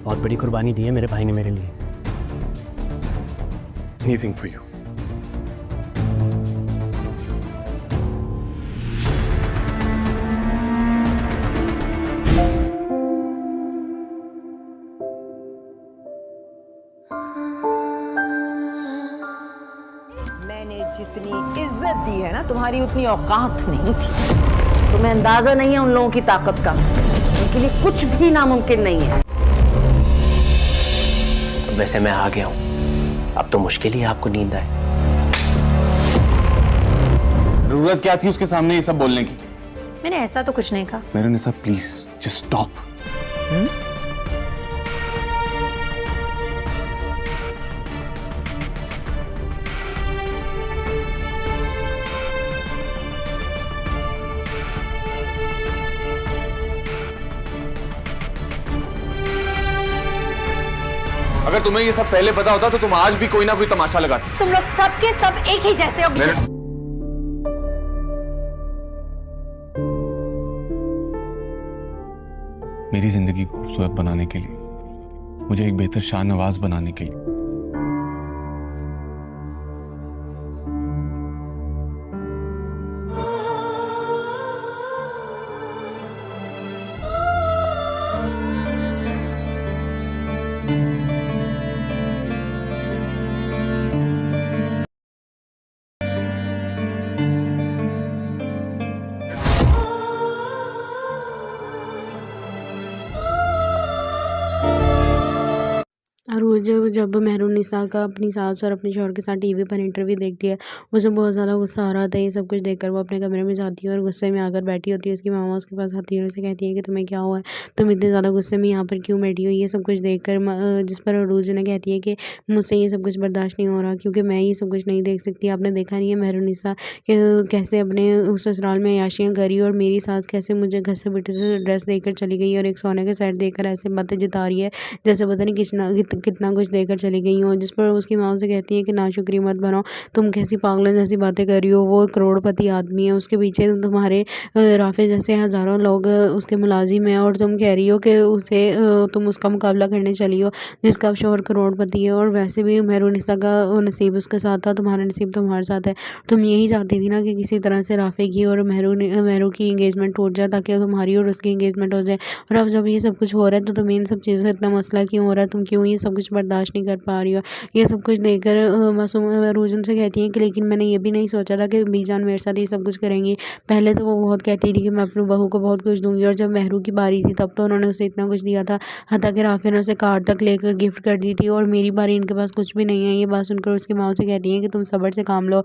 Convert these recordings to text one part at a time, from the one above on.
बहुत बड़ी कुर्बानी दी है मेरे भाई ने मेरे लिए। Anything for you. मैंने जितनी इज्जत दी है ना, तुम्हारी उतनी औकात नहीं थी। तुम्हें अंदाजा नहीं है उन लोगों की ताकत का। उनके लिए कुछ भी नामुमकिन नहीं है। वैसे मैं आ गया हूँ, अब तो मुश्किल ही आपको नींद आए। जरूरत क्या थी उसके सामने ये सब बोलने की? मैंने ऐसा तो कुछ नहीं कहा। मेरे निशा प्लीज जस्ट स्टॉप। अगर तुम्हें ये सब पहले पता होता तो तुम आज भी कोई ना कोई तमाशा लगाती। तुम लोग सबके सब एक ही जैसे हो। मेरी जिंदगी को खूबसूरत बनाने के लिए, मुझे एक बेहतर शाहनवाज बनाने के लिए और वो जब मेहरुन्निसा का अपनी सास और अपने शौहर के साथ टीवी पर इंटरव्यू देखती है, उसे बहुत ज़्यादा गुस्सा आ रहा था। ये सब कुछ देखकर वो अपने कमरे में जाती है और गुस्से में आकर बैठी होती है। उसकी मामा उसके पास आती है और उसे कहती है कि तुम्हें क्या हुआ है, तुम इतने ज़्यादा गुस्से में यहाँ पर क्यों बैठी हो। ये सब कुछ देखकर जिस पर अरूज उन्हें कहती है कि मुझसे ये सब कुछ बर्दाश्त नहीं हो रहा, क्योंकि मैं ये सब कुछ नहीं देख सकती। आपने देखा नहीं है मेहरुन्निसा कैसे अपने उस ससुराल में अय्याशियाँ करी, और मेरी सास कैसे मुझे घर से बेटे से ड्रेस देकर चली गई और एक सोने के सेट देकर ऐसे बातें जता रही है जैसे पता नहीं कितना कुछ देकर चली गई हूँ। जिस पर उसकी माँ से कहती है कि नाशुक्री मत बनो, तुम कैसी पागलों जैसी बातें कर रही हो। वो करोड़पति आदमी है, उसके पीछे तुम्हारे राफे जैसे हज़ारों लोग उसके मुलाजिम हैं, और तुम कह रही हो कि तुम उसका मुकाबला करने चली हो जिसका शौहर करोड़पति है। और वैसे भी मेहरुन्निसा का नसीब उसके साथ था, तुम्हारा नसीब तुम्हारे साथ है। तुम यही चाहती थी ना कि किसी तरह से राफे की और मेहरू की इंगेजमेंट टूट जाए, ताकि तुम्हारी और उसकी इंगेजमेंट हो जाए। और अब जब ये सब कुछ हो रहा है तो तुम्हें इन सब चीज़ों से इतना मसला क्यों हो रहा है, तुम क्यों ये सब कुछ बर्दाश्त नहीं कर पा रही हो। ये सब कुछ देखकर मासूम रूजन से कहती है कि लेकिन मैंने ये भी नहीं सोचा था कि बीजान मेरे साथ ये सब कुछ करेंगी। पहले तो वो बहुत कहती थी कि मैं अपनी बहू को बहुत कुछ दूंगी, और जब मेहरू की बारी थी तब तो उन्होंने उसे इतना कुछ दिया था, हत्ता कि राफे ने उसे कार तक लेकर गिफ्ट कर दी थी, और मेरी बारी इनके पास कुछ भी नहीं है। ये बात सुनकर उसकी माँ से कहती है कि तुम सब्र से काम लो,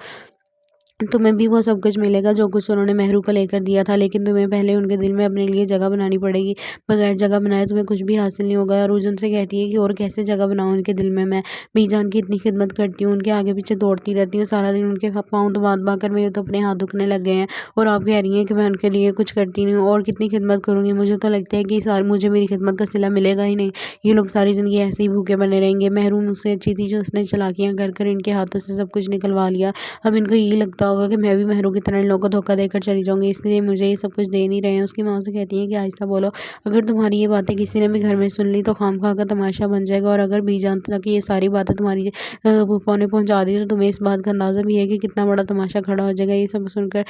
तुम्हें भी वो सब कुछ मिलेगा जो कुछ उन्होंने मेहरू को लेकर दिया था, लेकिन तुम्हें पहले उनके दिल में अपने लिए जगह बनानी पड़ेगी। बगैर जगह बनाए तुम्हें कुछ भी हासिल नहीं होगा। रूजन से कहती है कि और कैसे जगह बनाऊँ उनके दिल में। मैं बीजान की इतनी खिदमत करती हूँ, उनके आगे पीछे दौड़ती रहती हूँ सारा दिन, उनके पाँव दबा कर मेरे तो अपने हाथ दुखने लग गए हैं, और आप कह रही हैं कि मैं उनके लिए कुछ करती नहीं हूँ। और कितनी खिदमत करूँगी, मुझे तो लगता है कि मुझे मेरी खिदमत का सिला मिलेगा ही नहीं। ये लोग सारी ज़िंदगी ऐसे ही भूखे बने रहेंगे। मेहरू मुझसे अच्छी थी जो उसने चालाकियाँ कर इनके हाथों से सब कुछ निकलवा लिया। अब इनको यही लगता होगा कि मैं भी मेहरू की तरह इन लोगों को धोखा देकर चली जाऊंगी, इसलिए मुझे ये सब कुछ दे नहीं रहे हैं। उसकी माँ से कहती है कि आहिस्ता बोलो, अगर तुम्हारी ये बातें किसी ने भी घर में सुन ली तो खामखा का तमाशा बन जाएगा। और अगर बीजान तक ये सारी बातें तुम्हारी फूफा ने पहुंचा दी तो तुम्हें इस बात का अंदाज़ा भी है कि कितना बड़ा तमाशा खड़ा हो जाएगा। ये सब सुनकर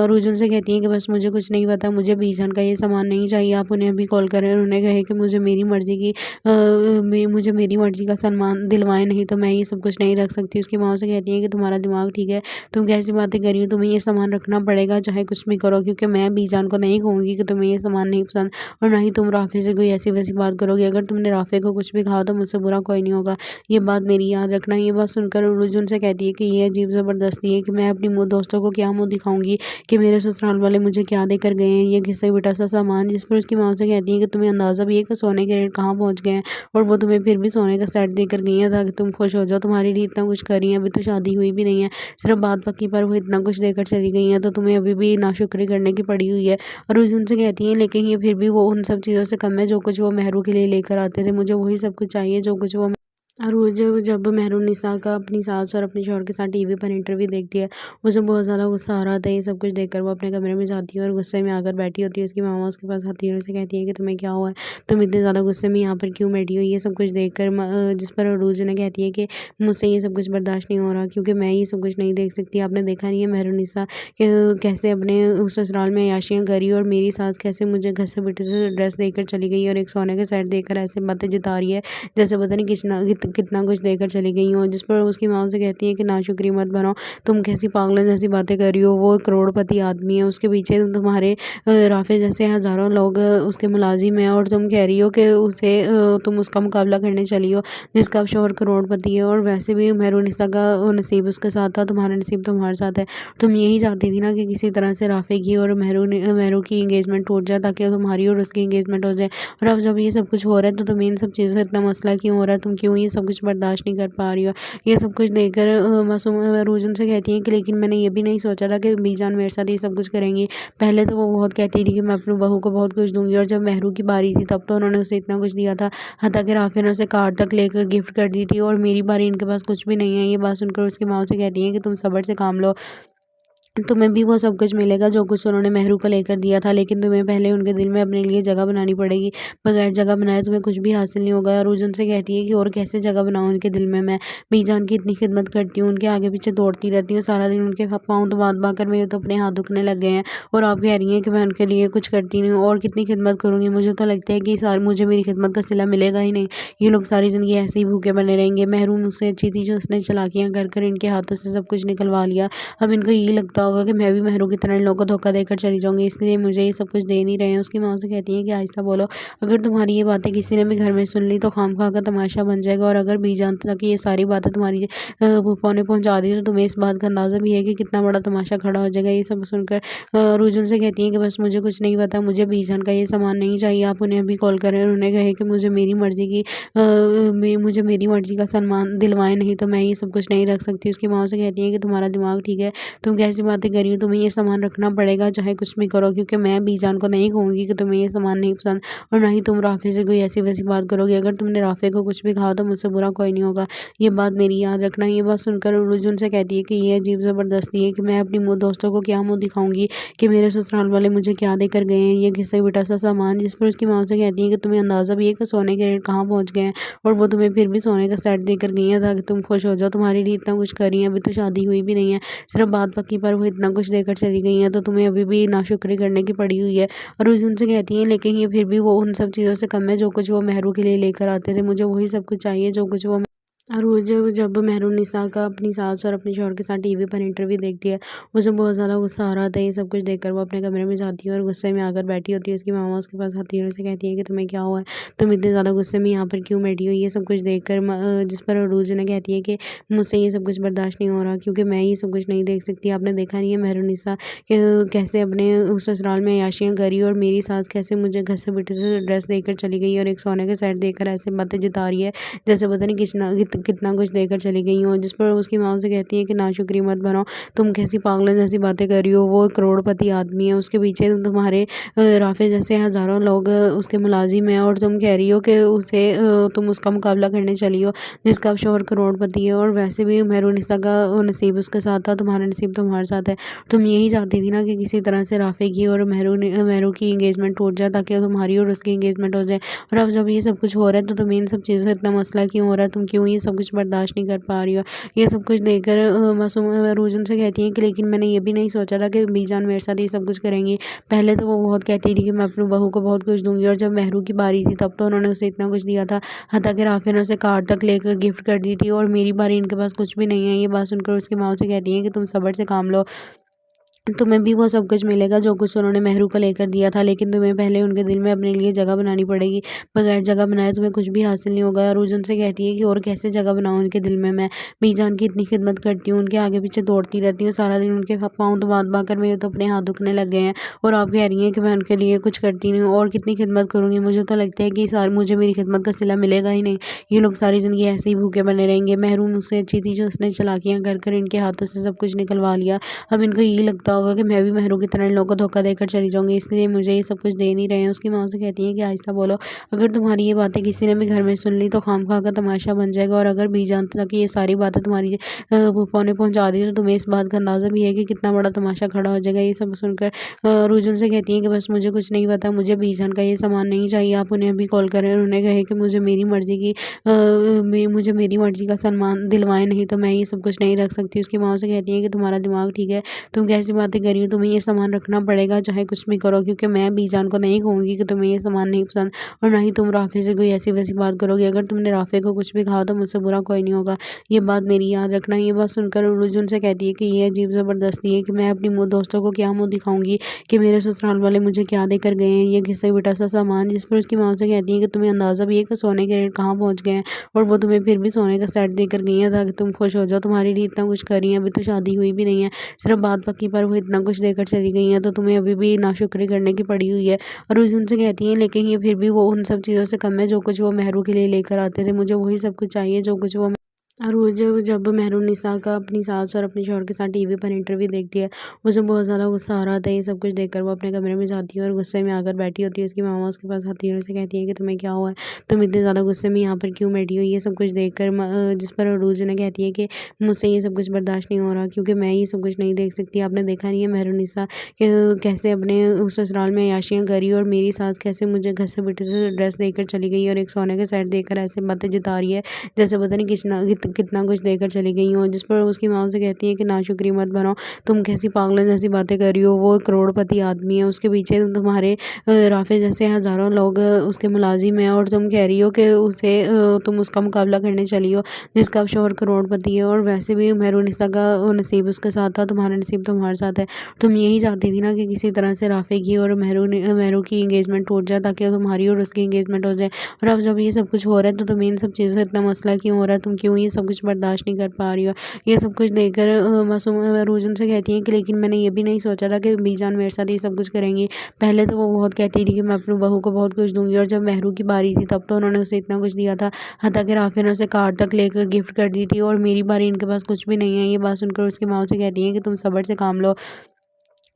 रुजुन से कहती है कि बस मुझे कुछ नहीं पता, मुझे बीजान का ये सामान नहीं चाहिए। आप उन्हें अभी कॉल करें और उन्हें कहे कि मुझे मेरी मर्जी का सामान दिलवाएं, नहीं तो मैं ये सब कुछ नहीं रख सकती। उसकी माँ से कहती है कि तुम्हारा दिमाग ठीक है, तुम कैसी बातें कर रही हो, तुम्हें ये सामान रखना पड़ेगा चाहे कुछ भी करो, क्योंकि मैं बीजान को नहीं कहूँगी कि तुम्हें ये सामान नहीं पसंद, और ना ही तुम राफे से कोई ऐसी वैसी बात करोगे। अगर तुमने राफे को कुछ भी कहा तो मुझसे बुरा कोई नहीं होगा, ये बात मेरी याद रखना। ये बात सुनकर रुजुन से कहती है कि ये अजीब ज़बरदस्ती है कि मैं अपनी दोस्तों को क्या मुँह दिखाऊंगी कि मेरे ससुराल वाले मुझे क्या देकर गए हैं, ये घिसा पिटा सा सामान। जिस पर उसकी माँ से कहती है कि तुम्हें अंदाज़ा भी है कि सोने के रेट कहाँ पहुँच गए हैं, और वो तुम्हें फिर भी सोने का सेट देकर गई है ताकि तुम खुश हो जाओ। तुम्हारे लिए इतना कुछ कर रही है, अभी तो शादी हुई भी नहीं है, सिर्फ बात पक्की पर वो इतना कुछ देकर चली गई है, तो तुम्हें अभी भी नाशुक्री करने की पड़ी हुई है। और उनसे कहती हैं लेकिन ये फिर भी वो उन सब चीज़ों से कम है जो कुछ वो मेहरू के लिए लेकर आते थे, मुझे वही सब कुछ चाहिए जो कुछ वो और वो जब मेहरुन्निसा का अपनी सास और अपने शौहर के साथ टीवी पर इंटरव्यू देखती है, उसे बहुत ज़्यादा गुस्सा आ रहा था। ये सब कुछ देखकर वो अपने कमरे में जाती है और गुस्से में आकर बैठी होती है। उसकी मामा उसके पास आती है और उसे कहती है कि तुम्हें क्या हुआ है? तुम इतने ज़्यादा गुस्से में यहाँ पर क्यों बैठी हो? ये सब कुछ देखकर जिस पर अरूज उन्हें कहती है कि मुझसे ये सब कुछ बर्दाश्त नहीं हो रहा, क्योंकि मैं ये सब कुछ नहीं देख सकती। आपने देखा नहीं है मेहरुन्निसा कैसे अपने उस ससुराल में अय्याशियाँ करी, और मेरी सास कैसे मुझे घर से बेटे से ड्रेस देकर चली गई और एक सोने का सेट देकर ऐसे बातें जता रही है जैसे पता नहीं कितना कुछ देकर चली गई हूँ। जिस पर उसकी माँ से कहती है कि नाशुक्री मत बनो, तुम कैसी पागलों जैसी बातें कर रही हो। वो करोड़पति आदमी है, उसके पीछे तुम्हारे राफे जैसे हज़ारों लोग उसके मुलाजिम हैं, और तुम कह रही हो कि तुम उसका मुकाबला करने चली हो जिसका शौहर करोड़पति है। और वैसे भी मेहरुन्निसा का नसीब उसके साथ था, तुम्हारा नसीब तुम्हारे साथ है। तुम यही चाहती थी ना कि किसी तरह से राफे की और मेहरू की इंगेजमेंट टूट जाए, ताकि तुम्हारी और उसकी इंगेजमेंट हो जाए। और अब जब ये सब कुछ हो रहा है तो तुम्हें इन सब चीज़ों से इतना मसला क्यों हो रहा है? तुम क्यों ये सब कुछ बर्दाश्त नहीं कर पा रही हो? ये सब कुछ देखकर मासूम रूजन से कहती है कि लेकिन मैंने ये भी नहीं सोचा था कि बीजान मेरे साथ ये सब कुछ करेंगी। पहले तो वो बहुत कहती थी कि मैं अपनी बहू को बहुत कुछ दूंगी, और जब मेहरू की बारी थी तब तो उन्होंने उसे इतना कुछ दिया था, हत्ता कि राफे ने उसे कार तक लेकर गिफ्ट कर दी थी, और मेरी बारी इनके पास कुछ भी नहीं है। ये बात सुनकर उसकी माँ से कहती है कि तुम सब्र से काम लो, तुम्हें भी वो सब कुछ मिलेगा जो कुछ उन्होंने मेहरू को लेकर दिया था, लेकिन तुम्हें पहले उनके दिल में अपने लिए जगह बनानी पड़ेगी। बगैर जगह बनाए तुम्हें कुछ भी हासिल नहीं होगा। और उजन से कहती है कि और कैसे जगह बनाऊँ उनके दिल में? मैं बीजान की इतनी खिदमत करती हूँ, उनके आगे पीछे दौड़ती रहती हूँ सारा दिन, उनके पाँव दबा कर मेरे तो अपने हाथ दुखने लग गए हैं, और आप कह रही हैं कि मैं उनके लिए कुछ करती नहीं हूँ। और कितनी खिदमत करूँगी? मुझे तो लगता है कि मुझे मेरी खिदमत का सिला मिलेगा ही नहीं। ये लोग सारी ज़िंदगी ऐसे ही भूखे बने रहेंगे। मेहरू मुझसे अच्छी थी जो उसने चालाकियाँ कर इनके हाथों से सब कुछ निकलवा लिया। अब इनको यही लगता होगा कि मैं भी मेहरू की तरह इन लोगों को धोखा देकर चली जाऊंगी, इसलिए मुझे ये सब कुछ दे नहीं रहे हैं। उसकी माँ से कहती है कि आहिस्ता बोलो, अगर तुम्हारी ये बातें किसी ने भी घर में सुन ली तो खामखा का तमाशा बन जाएगा। और अगर बीजान तक ये सारी बातें तुम्हारी फूफा ने पहुंचा दी तो तुम्हें इस बात का अंदाज़ा भी है कि कितना बड़ा तमाशा खड़ा हो जाएगा। ये सब सुनकर रुजुन से कहती है कि बस मुझे कुछ नहीं पता, मुझे बीजान का ये सामान नहीं चाहिए। आप उन्हें अभी कॉल करें और उन्हें कहे कि मुझे मेरी मर्जी का सामान दिलवाएं, नहीं तो मैं ये सब कुछ नहीं रख सकती। उसकी माँ से कहती है कि तुम्हारा दिमाग ठीक है, तुम कैसी बातें कर रही हो? तुम्हें ये सामान रखना पड़ेगा चाहे कुछ भी करो, क्योंकि मैं बीजान को नहीं कहूँगी कि तुम्हें ये सामान नहीं पसंद, और ना ही तुम राफे से कोई ऐसी वैसी बात करोगे। अगर तुमने राफे को कुछ भी कहा तो मुझसे बुरा कोई नहीं होगा, ये बात मेरी याद रखना। ये बात सुनकर रुजुन से कहती है कि ये अजीब ज़बरदस्ती है कि मैं अपनी दोस्तों को क्या मुँह दिखाऊंगी कि मेरे ससुराल वाले मुझे क्या देकर गए हैं, ये घिसा पिटा सा सामान। जिस पर उसकी माँ से कहती है कि तुम्हें अंदाज़ा भी है कि सोने के रेट कहाँ पहुँच गए हैं, और वो तुम्हें फिर भी सोने का सेट देकर गई है ताकि तुम खुश हो जाओ। तुम्हारे लिए इतना कुछ कर रही है, अभी तो शादी हुई भी नहीं है, सिर्फ बात पक्की पर वो इतना कुछ देकर चली गई है, तो तुम्हें अभी भी नाशुक्री करने की पड़ी हुई है। और उस उनसे कहती हैं लेकिन ये फिर भी वो उन सब चीज़ों से कम है जो कुछ वो मेहरू के लिए लेकर आते थे। मुझे वही सब कुछ चाहिए जो कुछ वो। और वो जब मेहरुन्निसा का अपनी सास और अपने शौहर के साथ टीवी पर इंटरव्यू देखती है, उसे बहुत ज़्यादा गुस्सा आ रहा था। ये सब कुछ देखकर वो अपने कमरे में जाती है और गुस्से में आकर बैठी होती है। उसकी मामा उसके पास आती है और उसे कहती है कि तुम्हें क्या हुआ है? तुम इतने ज़्यादा गुस्से में यहाँ पर क्यों बैठी हो? ये सब कुछ देखकर जिस पर अरूज उन्हें कहती है कि मुझसे ये सब कुछ बर्दाश्त नहीं हो रहा, क्योंकि मैं ये सब कुछ नहीं देख सकती। आपने देखा नहीं है मेहरुन्निसा कैसे अपने उस ससुराल में अय्याशियाँ करी, और मेरी सास कैसे मुझे घर से बेटे से ड्रेस देकर चली गई और एक सोने का सेट देकर ऐसे बातें जता रही है जैसे पता नहीं कितना कुछ देकर चली गई हूँ। जिस पर उसकी माँ से कहती है कि नाशुक्री मत बनो, तुम कैसी पागलों जैसी बातें कर रही हो। वो करोड़पति आदमी है, उसके पीछे तुम्हारे राफे जैसे हज़ारों लोग उसके मुलाजिम हैं, और तुम कह रही हो कि तुम उसका मुकाबला करने चली हो जिसका शौहर करोड़पति है। और वैसे भी मेहरुन्निसा का नसीब उसके साथ था, तुम्हारा नसीब तुम्हारे साथ है। तुम यही चाहती थी ना कि किसी तरह से राफे की और मेहरू की इंगेजमेंट टूट जाए, ताकि तुम्हारी और उसकी इंगेजमेंट हो जाए। और अब जब ये सब कुछ हो रहा है तो तुम्हें इन सब चीज़ों से इतना मसला क्यों हो रहा है? तुम क्यों ये सब कुछ बर्दाश्त नहीं कर पा रही हो? ये सब कुछ देखकर मासूम रूजन से कहती है कि लेकिन मैंने ये भी नहीं सोचा था कि बीजान मेरे साथ ये सब कुछ करेंगी। पहले तो वो बहुत कहती थी कि मैं अपनी बहू को बहुत कुछ दूंगी, और जब मेहरू की बारी थी तब तो उन्होंने उसे इतना कुछ दिया था, हत्ता कि राफे ने उसे कार तक लेकर गिफ्ट कर दी थी, और मेरी बारी इनके पास कुछ भी नहीं है। ये बात सुनकर उसकी माँ से कहती है कि तुम सब्र से काम लो, तुम्हें भी वो सब कुछ मिलेगा जो कुछ उन्होंने मेहरू को लेकर दिया था, लेकिन तुम्हें पहले उनके दिल में अपने लिए जगह बनानी पड़ेगी। बगैर जगह बनाए तुम्हें कुछ भी हासिल नहीं होगा। और उजन से कहती है कि और कैसे जगह बनाऊँ उनके दिल में? मैं बीजान की इतनी खिदमत करती हूँ, उनके आगे पीछे दौड़ती रहती हूँ सारा दिन, उनके पाँव दबा कर मेरे तो अपने हाथ दुखने लग गए हैं, और आप कह रही हैं कि मैं उनके लिए कुछ करती नहीं हूँ, और कितनी खिदमत करूँगी? मुझे तो लगता है कि मुझे मेरी खिदमत का सिला मिलेगा ही नहीं। ये लोग सारी ज़िंदगी ऐसे ही भूखे बने रहेंगे। मेहरू मुझसे अच्छी थी जो उसने चालाकियाँ कर इनके हाथों से सब कुछ निकलवा लिया। अब इनको यही लगता होगा कि मैं भी महरू की तरह इन लोगों को धोखा देकर चली जाऊँगी, इसलिए मुझे ये सब कुछ दे नहीं रहे हैं। उसकी माँ से कहती है कि आहिस्ता बोलो, अगर तुम्हारी ये बातें किसी ने भी घर में सुन ली तो खामखा का तमाशा बन जाएगा, और अगर बीजान तक ये सारी बातें तुम्हारी फूफा ने पहुँचा दी तो तुम्हें इस बात का अंदाज़ा भी है कि कितना बड़ा तमाशा खड़ा हो जाएगा। ये सब सुनकर रुजुन से कहती है कि बस मुझे कुछ नहीं पता, मुझे बीजान का ये सामान नहीं चाहिए, आप उन्हें अभी कॉल करें, उन्हें कहे कि मुझे मेरी मर्ज़ी की मुझे मेरी मर्ज़ी का सामान दिलवाएं, नहीं तो मैं ये सब कुछ नहीं रख सकती। उसकी माँ से कहती है कि तुम्हारा दिमाग ठीक है, तुम कैसी बातें कर रही हो, तुम्हें ये सामान रखना पड़ेगा चाहे कुछ भी करो, क्योंकि मैं बीजान को नहीं कहूँगी कि तुम्हें ये सामान नहीं पसंद, और ना ही तुम राफे से कोई ऐसी वैसी बात करोगे। अगर तुमने राफे को कुछ भी कहा तो मुझसे बुरा कोई नहीं होगा, ये बात मेरी याद रखना। ये बात सुनकर रुजुन से कहती है कि ये अजीब ज़बरदस्ती है कि मैं अपनी दोस्तों को क्या मुँह दिखाऊंगी कि मेरे ससुराल वाले मुझे क्या देकर गए हैं, ये घिसा पिटा सा सामान। जिस पर उसकी माँ से कहती है कि तुम्हें अंदाज़ा भी है कि सोने के रेट कहाँ पहुँच गए हैं, और वो तुम्हें फिर भी सोने का सेट देकर गई है ताकि तुम खुश हो जाओ। तुम्हारे लिए इतना कुछ कर रही है, अभी तो शादी हुई भी नहीं है, सिर्फ बात पक्की पर वो इतना कुछ देकर चली गई है, तो तुम्हें अभी भी नाशुक्री करने की पड़ी हुई है। और रुजुन से कहती है लेकिन ये फिर भी वो उन सब चीज़ों से कम है जो कुछ वो महरू के लिए लेकर आते थे, मुझे वही सब कुछ चाहिए जो कुछ वो। और वो जब मेहरुन्निसा का अपनी सास और अपने शौहर के साथ टीवी पर इंटरव्यू देखती है, उसे बहुत ज़्यादा गुस्सा आ रहा था। ये सब कुछ देखकर वो अपने कमरे में जाती है और गुस्से में आकर बैठी होती है। उसकी मामा उसके पास आती है और उसे कहती है कि तुम्हें क्या हुआ है, तुम इतने ज़्यादा गुस्से में यहाँ पर क्यों बैठी हो। ये सब कुछ देखकर जिस पर अरूज उन्हें कहती है कि मुझसे ये सब कुछ बर्दाश्त नहीं हो रहा, क्योंकि मैं ये सब कुछ नहीं देख सकती। आपने देखा नहीं है मेहरुन्निसा कैसे अपने उस ससुराल में अय्याशियाँ करी, और मेरी सास कैसे मुझे घर से बेटे से ड्रेस देकर चली गई और एक सोने के सेट देकर ऐसे बातें जिता रही है जैसे पता नहीं कितना कुछ देकर चली गई हूँ। जिस पर उसकी माँ से कहती है कि नाशुक्री मत बनो, तुम कैसी पागलों जैसी बातें कर रही हो, वो करोड़पति आदमी है, उसके पीछे तुम्हारे राफे जैसे हज़ारों लोग उसके मुलाजिम हैं, और तुम कह रही हो कि उसे तुम उसका मुकाबला करने चली हो जिसका शोहर करोड़पति है। और वैसे भी मेहरुन्निसा का नसीब उसके साथ था, तुम्हारा नसीब तुम्हारे साथ है। तुम यही चाहती थी ना कि किसी तरह से राफे की और मेहरू की इंगेजमेंट टूट जाए ताकि तुम्हारी और उसकी इंगेजमेंट हो जाए। और अब जब ये सब कुछ हो रहा है तो तुम्हें इन सब चीज़ों से इतना मसला क्यों हो रहा है, तुम क्यों ये सब कुछ बर्दाश्त नहीं कर पा रही हो। ये सब कुछ देखकर मासूम रुजुन से कहती है कि लेकिन मैंने ये भी नहीं सोचा था कि बीजान मेरे साथ ये सब कुछ करेंगी। पहले तो वो बहुत कहती थी कि मैं अपनी बहू को बहुत कुछ दूंगी, और जब महरू की बारी थी तब तो उन्होंने उसे इतना कुछ दिया था, हत्ता कि राफे ने उसे कार तक लेकर गिफ्ट कर दी थी, और मेरी बारी इनके पास कुछ भी नहीं है। ये बात सुनकर उसकी माँ से कहती है कि तुम सब्र से काम लो,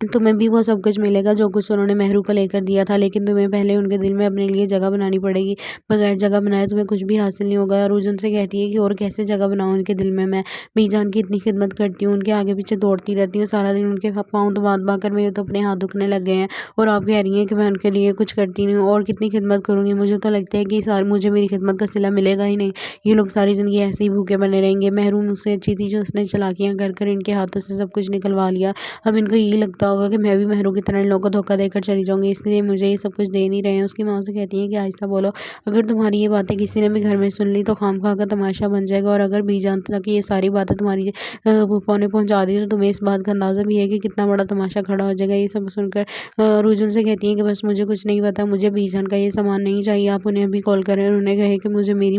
तुम्हें भी वो सब कुछ मिलेगा जो कुछ उन्होंने महरू को लेकर दिया था, लेकिन तुम्हें पहले उनके दिल में अपने लिए जगह बनानी पड़ेगी। बगैर जगह बनाए तुम्हें कुछ भी हासिल नहीं होगा। और रुजुन से कहती है कि और कैसे जगह बनाऊँ उनके दिल में, मैं बीजान की इतनी खिदमत करती हूँ, उनके आगे पीछे दौड़ती रहती हूँ सारा दिन, उनके पाँव दबा कर मेरे तो अपने हाथ दुखने लग गए हैं, और आप कह रही हैं कि मैं उनके लिए कुछ करती नहीं हूँ, और कितनी खिदमत करूँगी। मुझे तो लगता है कि मुझे मेरी खिदमत का सिला मिलेगा ही नहीं, ये लोग सारी ज़िंदगी ऐसे ही भूखे बने रहेंगे। महरू मुझसे अच्छी थी जो उसने चालाकियाँ कर कर इनके हाथों से सब कुछ निकलवा लिया। अब इनको यही लगता होगा कि मैं भी महरू की तरह इन लोगों को धोखा देकर चली जाऊँगी, इसलिए मुझे ये सब कुछ दे नहीं रहे हैं। उसकी माँ से कहती है कि आहिस्ता बोलो, अगर तुम्हारी ये बातें किसी ने भी घर में सुन ली तो खामखा का तमाशा बन जाएगा, और अगर बीजान तक ये सारी बातें तुम्हारी फूफा ने पहुँचा दी तो तुम्हें इस बात का अंदाज़ा भी है कि कितना बड़ा तमाशा खड़ा हो जाएगा। ये सब सुनकर रुजुन से कहती है कि बस मुझे कुछ नहीं पता, मुझे बीजान का ये सामान नहीं चाहिए, आप उन्हें अभी कॉल करें, उन्हें कहे कि मुझे मेरी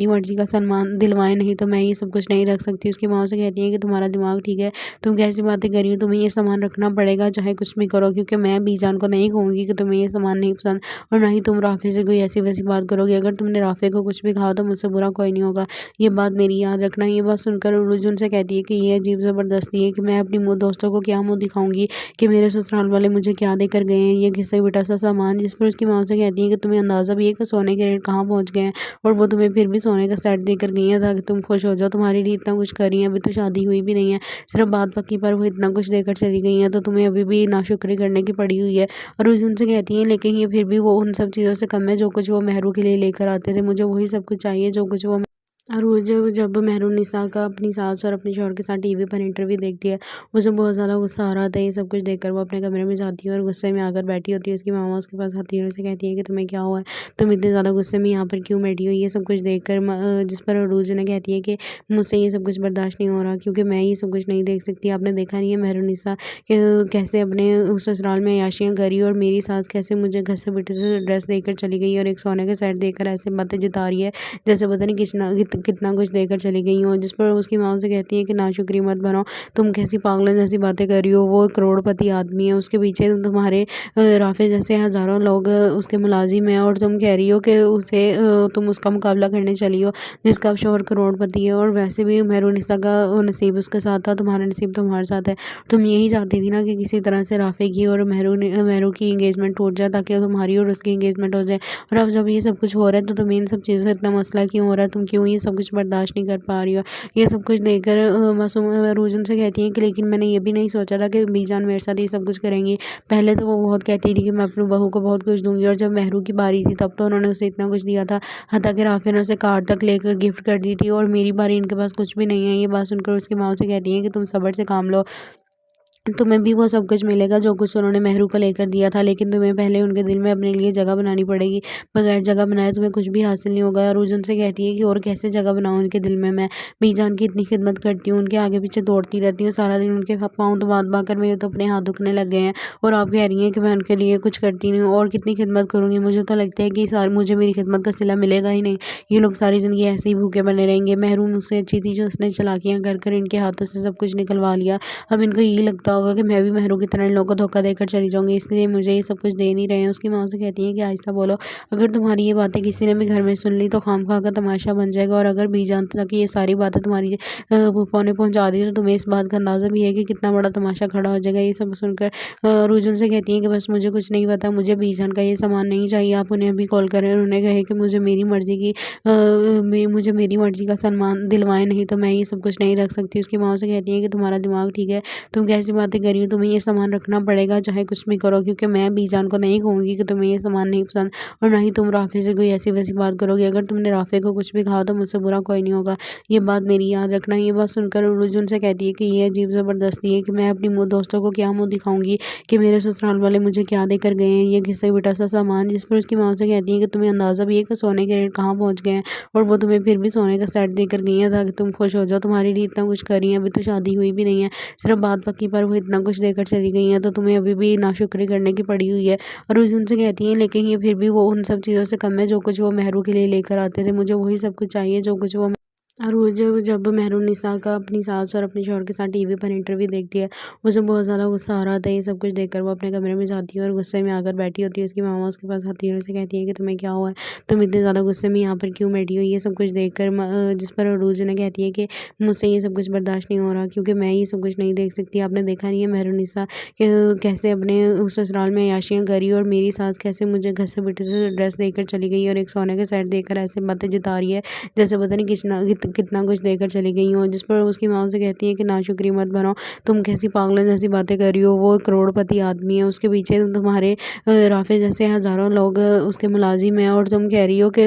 मर्ज़ी का सामान दिलवाएं, नहीं तो मैं ये सब कुछ नहीं रख सकती। उसकी माँ से कहती है कि तुम्हारा दिमाग ठीक है, तुम कैसी बातें कर रही हो, तुम्हें ये सामान रखना पड़ेगा चाहे कुछ भी करो, क्योंकि मैं बीजान को नहीं कहूँगी कि तुम्हें ये सामान नहीं पसंद, और ना ही तुम राफे से कोई ऐसी वैसी बात करोगे। अगर तुमने राफे को कुछ भी कहा तो मुझसे बुरा कोई नहीं होगा, ये बात मेरी याद रखना। ये बात सुनकर रुजुन से कहती है कि ये अजीब ज़बरदस्ती है कि मैं अपनी दोस्तों को क्या मुँह दिखाऊंगी कि मेरे ससुराल वाले मुझे क्या देकर गए हैं, ये घिसा पिटा सा सामान। जिस पर उसकी माँ से कहती है कि तुम्हें अंदाज़ा भी है कि सोने के रेट कहाँ पहुँच गए हैं, और वो तुम्हें फिर भी सोने का सेट देकर गई है ताकि तुम खुश हो जाओ। तुम्हारे लिए इतना कुछ कर रही है, अभी तो शादी हुई भी नहीं है, सिर्फ बात पक्की पर वो इतना कुछ देकर चली गई है, तो तुम्हें अभी भी नाशुक्री करने की पड़ी हुई है। और उनसे कहती हैं लेकिन ये फिर भी वो उन सब चीज़ों से कम है जो कुछ वो महरू के लिए लेकर आते थे, मुझे वही सब कुछ चाहिए जो कुछ वो। और वो जब मेहरुन्निसा का अपनी सास और अपने शौहर के साथ टीवी पर इंटरव्यू देखती है, उसे बहुत ज़्यादा गुस्सा आ रहा था। ये सब कुछ देखकर वो अपने कमरे में जाती है और गुस्से में आकर बैठी होती है। उसकी मामा उसके पास आती है और उसे कहती है कि तुम्हें क्या हुआ है, तुम इतने ज़्यादा गुस्से में यहाँ पर क्यों बैठी हो। ये सब कुछ देखकर जिस पर अरूज उन्हें कहती है कि मुझसे ये सब कुछ बर्दाश्त नहीं हो रहा, क्योंकि मैं ये सब कुछ नहीं देख सकती। आपने देखा नहीं है मेहरुन्निसा कैसे अपने उस ससुराल में अय्याशियाँ करी, और मेरी सास कैसे मुझे घर से बेटे से ड्रेस देकर चली गई और एक सोने के सेट देकर ऐसे बातें जिता रही है जैसे पता नहीं कितना कुछ देकर चली गई हो। जिस पर उसकी माँ से कहती है कि नाशुक्री मत बनो, तुम कैसी पागलों जैसी बातें कर रही हो, वो करोड़पति आदमी है, उसके पीछे तुम्हारे राफे जैसे हज़ारों लोग उसके मुलाजिम हैं और तुम कह रही हो कि तुम उसका मुकाबला करने चली हो जिसका शोहर करोड़पति है। और वैसे भी मेहरुनिसा का नसीब उसके साथ था, तुम्हारा नसीब तुम्हारे साथ है। तुम यही चाहती थी ना कि किसी तरह से राफे की और मेहरू की इंगेजमेंट टूट जाए ताकि तुम्हारी और उसकी इंगेजमेंट हो जाए। और अब जब ये सब कुछ हो रहा है तो तुम्हें इन सब चीज़ों से इतना मसला क्यों हो रहा है, तुम क्यों ये सब कुछ बर्दाश्त नहीं कर पा रही हो। ये सब कुछ देखकर मासूम रूजन से कहती है कि लेकिन मैंने ये भी नहीं सोचा था कि बीजान मेरे साथ ये सब कुछ करेंगी। पहले तो वो बहुत कहती थी कि मैं अपनी बहू को बहुत कुछ दूंगी, और जब मेहरू की बारी थी तब तो उन्होंने उसे इतना कुछ दिया था, हत्ता कि राफे ने उसे कार तक लेकर गिफ्ट कर दी थी। और मेरी बारी इनके पास कुछ भी नहीं है। ये बात सुनकर उसकी माँ से कहती है कि तुम सब्र से काम लो, तुम्हें भी वो सब कुछ मिलेगा जो कुछ उन्होंने मेहरू को लेकर दिया था, लेकिन तुम्हें पहले उनके दिल में अपने लिए जगह बनानी पड़ेगी। बगैर जगह बनाए तुम्हें कुछ भी हासिल नहीं होगा। और रूजन से कहती है कि और कैसे जगह बनाऊँ उनके दिल में। मैं बीजान की इतनी खिदमत करती हूँ, उनके आगे पीछे दौड़ती रहती हूँ, सारा दिन उनके पाँव दबा कर मेरे तो अपने हाथ दुखने लग गए हैं। और आप कह रही हैं कि मैं उनके लिए कुछ करती नहीं हूँ, और कितनी खिदमत करूँगी। मुझे तो लगता है कि मुझे मेरी खिदमत का सिला मिलेगा ही नहीं। ये लोग सारी ज़िंदगी ऐसे ही भूखे बने रहेंगे। मेहरू मुझसे अच्छी थी जो उसने चालाकियाँ कर कर इनके हाथों से सब कुछ निकलवा लिया। अब इनको यही लगता होगा कि मैं भी मेहरू की तरह इन लोगों को धोखा देकर चली जाऊंगी, इसलिए मुझे ये सब कुछ दे नहीं रहे हैं। उसकी माँ से कहती है कि आहिस्ता बोलो, अगर तुम्हारी ये बातें किसी ने भी घर में सुन ली तो खामखा का तमाशा बन जाएगा। और अगर बीजान तक ये सारी बातें तुम्हारी फूफा ने पहुंचा दी तो तुम्हें इस बात का अंदाज़ा भी है कि कितना बड़ा तमाशा खड़ा हो जाएगा। ये सब सुनकर रुजुन से कहती है कि बस मुझे कुछ नहीं पता, मुझे बीजान का ये सामान नहीं चाहिए। आप उन्हें अभी कॉल करें और उन्हें कहे कि मुझे मेरी मर्जी का सामान दिलवाएं, नहीं तो मैं ये सब कुछ नहीं रख सकती। उसकी माँ से कहती है कि तुम्हारा दिमाग ठीक है, तुम कैसी बातें कर रही हो, तुम्हें ये सामान रखना पड़ेगा चाहे कुछ भी करो, क्योंकि मैं बीजान को नहीं कहूँगी कि तुम्हें ये सामान नहीं पसंद, और ना ही तुम राफे से कोई ऐसी वैसी बात करोगे। अगर तुमने राफे को कुछ भी कहा तो मुझसे बुरा कोई नहीं होगा, ये बात मेरी याद रखना। ये बात सुनकर रुजुन से कहती है कि ये अजीब ज़बरदस्ती है कि मैं अपनी दोस्तों को क्या मुँह दिखाऊंगी कि मेरे ससुराल वाले मुझे क्या देकर गए हैं, ये घिसा पिटा सा सामान। जिस पर उसकी माँ से कहती है कि तुम्हें अंदाज़ा भी है कि सोने के रेट कहाँ पहुँच गए हैं, और वो तुम्हें फिर भी सोने का सेट देकर गई है ताकि तुम खुश हो जाओ। तुम्हारे लिए इतना कुछ कर रही है, अभी तो शादी हुई भी नहीं है, सिर्फ बात पक्की पर वो इतना कुछ देकर चली गई है, तो तुम्हें अभी भी नाशुक्री करने की पड़ी हुई है। और उस उनसे कहती हैं लेकिन ये फिर भी वो उन सब चीज़ों से कम है जो कुछ वो मेहरू के लिए लेकर आते थे। मुझे वही सब कुछ चाहिए जो कुछ वो। और वो जब मेहरुनिसा का अपनी सास और अपने शौहर के साथ टीवी पर इंटरव्यू देखती है, उसे बहुत ज़्यादा गुस्सा आ रहा था। ये सब कुछ देखकर वो अपने कमरे में जाती है और गुस्से में आकर बैठी होती है। उसकी मामा उसके पास आती है और उसे कहती है कि तुम्हें क्या हुआ है, तुम इतने ज़्यादा गुस्से में यहाँ पर क्यों बैठी हो। ये सब कुछ देखकर जिस पर अरूज ने कहती है कि मुझसे ये सब कुछ बर्दाश्त नहीं हो रहा, क्योंकि मैं ये सब कुछ नहीं देख सकती। आपने देखा नहीं है मेहरुनिसा कैसे अपने उस ससुराल में अय्याशियाँ करी, और मेरी सास कैसे मुझे घर से बेटे से ड्रेस देकर चली गई और एक सोने के सेट देकर ऐसे बातें जिता रही है जैसे पता नहीं कितना कुछ देकर चली गई हूँ। जिस पर उसकी माँ से कहती है कि नाशुक्री मत बनो, तुम कैसी पागलों जैसी बातें कर रही हो, वो करोड़पति आदमी है, उसके पीछे तुम्हारे राफे जैसे हज़ारों लोग उसके मुलाजिम हैं, और तुम कह रही हो कि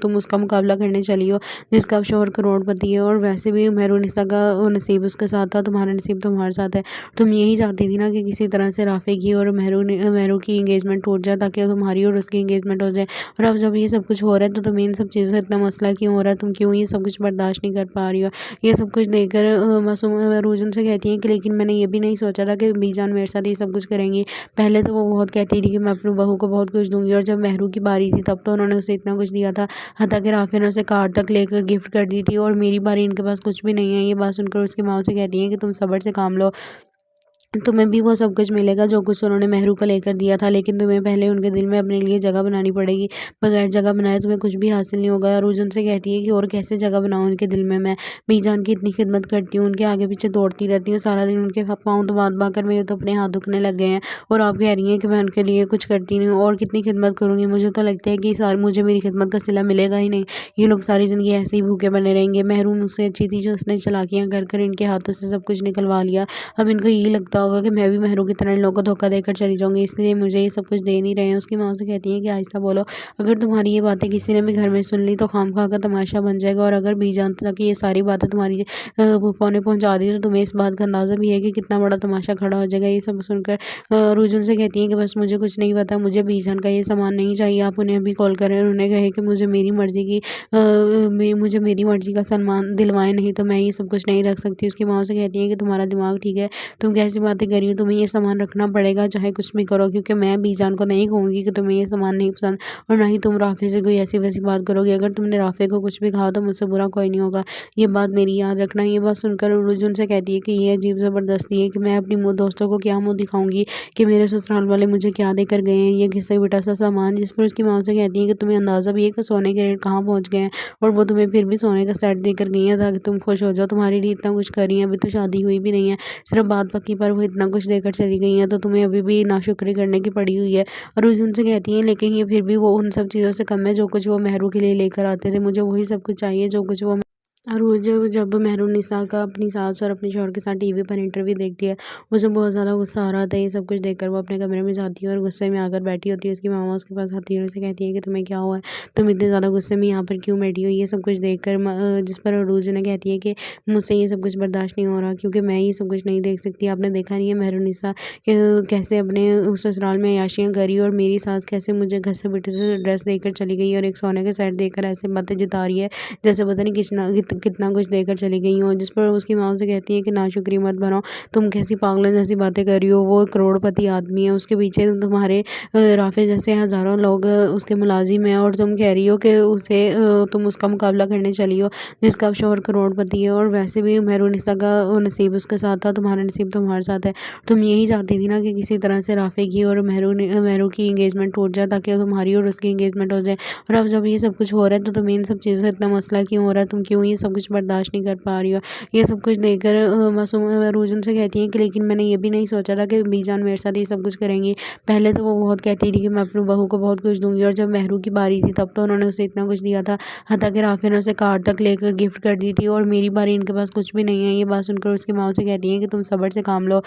तुम उसका मुकाबला करने चली हो जिसका शोहर करोड़पति है। और वैसे भी मेहरुनिसा का नसीब उसके साथ था, तुम्हारा नसीब तुम्हारे साथ है। तुम यही चाहती थी ना कि किसी तरह से राफे की और मेहरू की इंगेजमेंट टूट जाए ताकि तुम्हारी और उसकी इंगेजमेंट हो जाए। और अब जब ये सब कुछ हो रहा है तो तुम्हें इन सब चीज़ों से इतना मसला क्यों हो रहा है, तुम क्यों ये सब कुछ बर्दाश्त नहीं कर पा रही हो। ये सब कुछ देखकर मासूम रूजन से कहती है कि लेकिन मैंने ये भी नहीं सोचा था कि बीजान मेरे साथ ये सब कुछ करेंगी। पहले तो वो बहुत कहती थी कि मैं अपनी बहू को बहुत कुछ दूंगी, और जब मेहरू की बारी थी तब तो उन्होंने उसे इतना कुछ दिया था, हत्ता कि राफे ने उसे कार तक लेकर गिफ्ट कर दी थी। और मेरी बारी इनके पास कुछ भी नहीं है। ये बात सुनकर उसकी माँ से कहती है कि तुम सब्र से काम लो, तुम्हें भी वो सब कुछ मिलेगा जो कुछ उन्होंने मेहरू को लेकर दिया था, लेकिन तुम्हें पहले उनके दिल में अपने लिए जगह बनानी पड़ेगी। बगैर जगह बनाए तुम्हें कुछ भी हासिल नहीं होगा। और रुजन से कहती है कि और कैसे जगह बनाऊँ उनके दिल में। मैं बीजान की इतनी खिदमत करती हूँ, उनके आगे पीछे दौड़ती रहती हूँ, सारा दिन उनके पाँव दबा कर मेरे तो अपने हाथ दुखने लग गए हैं। और आप कह रही हैं कि मैं उनके लिए कुछ करती नहीं हूँ, और कितनी खिदमत करूँगी। मुझे तो लगता है कि मुझे मेरी खिदमत का सिला मिलेगा ही नहीं। ये लोग सारी ज़िंदगी ऐसे ही भूखे बने रहेंगे। मेहरू मुझसे अच्छी थी जो उसने चालाकियाँ कर कर इनके हाथों से सब कुछ निकलवा लिया। अब इनको यही लगता होगा कि मैं भी मेहरू की तरह इन लोगों को धोखा देकर चली जाऊंगी, इसलिए मुझे ये सब कुछ दे नहीं रहे हैं। उसकी माँ से कहती है कि आहिस्ता बोलो, अगर तुम्हारी ये बातें किसी ने भी घर में सुन ली तो खामखा का तमाशा बन जाएगा। और अगर बीजान तक ये सारी बातें तुम्हारी फूफा ने पहुंचा दी तो तुम्हें इस बात का अंदाज़ा भी है कि कितना बड़ा तमाशा खड़ा हो जाएगा। ये सब सुनकर रुजुन से कहती है कि बस मुझे कुछ नहीं पता, मुझे बीजान का ये सामान नहीं चाहिए। आप उन्हें अभी कॉल करें और उन्हें कहे कि मुझे मेरी मर्जी का सामान दिलवाएं, नहीं तो मैं ये सब कुछ नहीं रख सकती। उसकी माँ से कहती है कि तुम्हारा दिमाग ठीक है, तुम कैसी बातें कर रही हो, तुम्हें ये सामान रखना पड़ेगा चाहे कुछ भी करो, क्योंकि मैं बीजान को नहीं कहूँगी कि तुम्हें ये सामान नहीं पसंद, और ना ही तुम राफे से कोई ऐसी वैसी बात करोगे। अगर तुमने राफे को कुछ भी कहा तो मुझसे बुरा कोई नहीं होगा, ये बात मेरी याद रखना। ये बात सुनकर रुजुन से कहती है कि ये अजीब ज़बरदस्ती है कि मैं अपनी मुँह दोस्तों को क्या मुँह दिखाऊंगी कि मेरे ससुराल वाले मुझे क्या देकर गए हैं, ये घिसा पिटा सा सामान। जिस पर उसकी माँ से कहती है कि तुम्हें अंदाज़ा भी है कि सोने के रेट कहाँ पहुँच गए हैं, और वो तुम्हें फिर भी सोने का सेट देकर गई है ताकि तुम खुश हो जाओ। तुम्हारे लिए इतना कुछ कर रही हैं, अभी तो शादी हुई भी नहीं है, सिर्फ बात पक्की पर वो इतना कुछ देकर चली गई हैं, तो तुम्हें अभी भी नाशुक्री करने की पड़ी हुई है। और रुजुन से कहती हैं लेकिन ये फिर भी वो उन सब चीज़ों से कम है जो कुछ वो मेहरू के लिए लेकर आते थे। मुझे वही सब कुछ चाहिए जो कुछ वो। और वो जब मेहरुन्निसा का अपनी सास और अपने शौहर के साथ टीवी पर इंटरव्यू देखती है, उसे बहुत ज़्यादा गुस्सा आ रहा था। ये सब कुछ देखकर वो अपने कमरे में जाती है और गुस्से में आकर बैठी होती है। उसकी मामा उसके पास आती है और उसे कहती है कि तुम्हें क्या हुआ है, तुम इतने ज़्यादा गुस्से में यहाँ पर क्यों बैठी हो। ये सब कुछ देखकर जिस पर अरूज ने कहती है कि मुझसे ये सब कुछ बर्दाश्त नहीं हो रहा, क्योंकि मैं ये सब कुछ नहीं देख सकती। आपने देखा नहीं है मेहरुन्निसा कैसे अपने उस ससुराल में अय्याशियाँ करी, और मेरी सास कैसे मुझे घर से बेटे से ड्रेस देकर चली गई और एक सोने के सेट देकर ऐसे बातें जता रही है जैसे पता नहीं कितना कुछ देकर चली गई हूँ। जिस पर उसकी माँ से कहती है कि नाशुक्री मत बनो, तुम कैसी पागलों जैसी बातें कर रही हो, वो करोड़पति आदमी है, उसके पीछे तुम्हारे राफे जैसे हज़ारों लोग उसके मुलाजिम हैं, और तुम कह रही हो कि उसे तुम उसका मुकाबला करने चली हो जिसका शोहर करोड़पति है। और वैसे भी मेहरुन्निसा का नसीब उसके साथ था, तुम्हारा नसीब तुम्हारे साथ है। तुम यही चाहती थी ना कि किसी तरह से राफे की और मेहरू की इंगेजमेंट टूट जाए ताकि तुम्हारी और उसकी इंगेजमेंट हो जाए। और अब जब ये सब कुछ हो रहा है तो तुम्हें इन सब चीज़ों से इतना मसला क्यों हो रहा है, तुम क्यों ये सब कुछ बर्दाश्त नहीं कर पा रही हो। ये सब कुछ देखकर मासूम रुजुन से कहती है कि लेकिन मैंने ये भी नहीं सोचा था कि बीजान मेरे साथ ये सब कुछ करेंगी। पहले तो वो बहुत कहती थी कि मैं अपनी बहू को बहुत कुछ दूंगी, और जब मेहरू की बारी थी तब तो उन्होंने उसे इतना कुछ दिया था, हत्ता कि राफे ने उसे कार तक लेकर गिफ्ट कर दी थी, और मेरी बारी इनके पास कुछ भी नहीं है। ये बात सुनकर उसकी माँ से कहती है कि तुम सब्र से काम लो,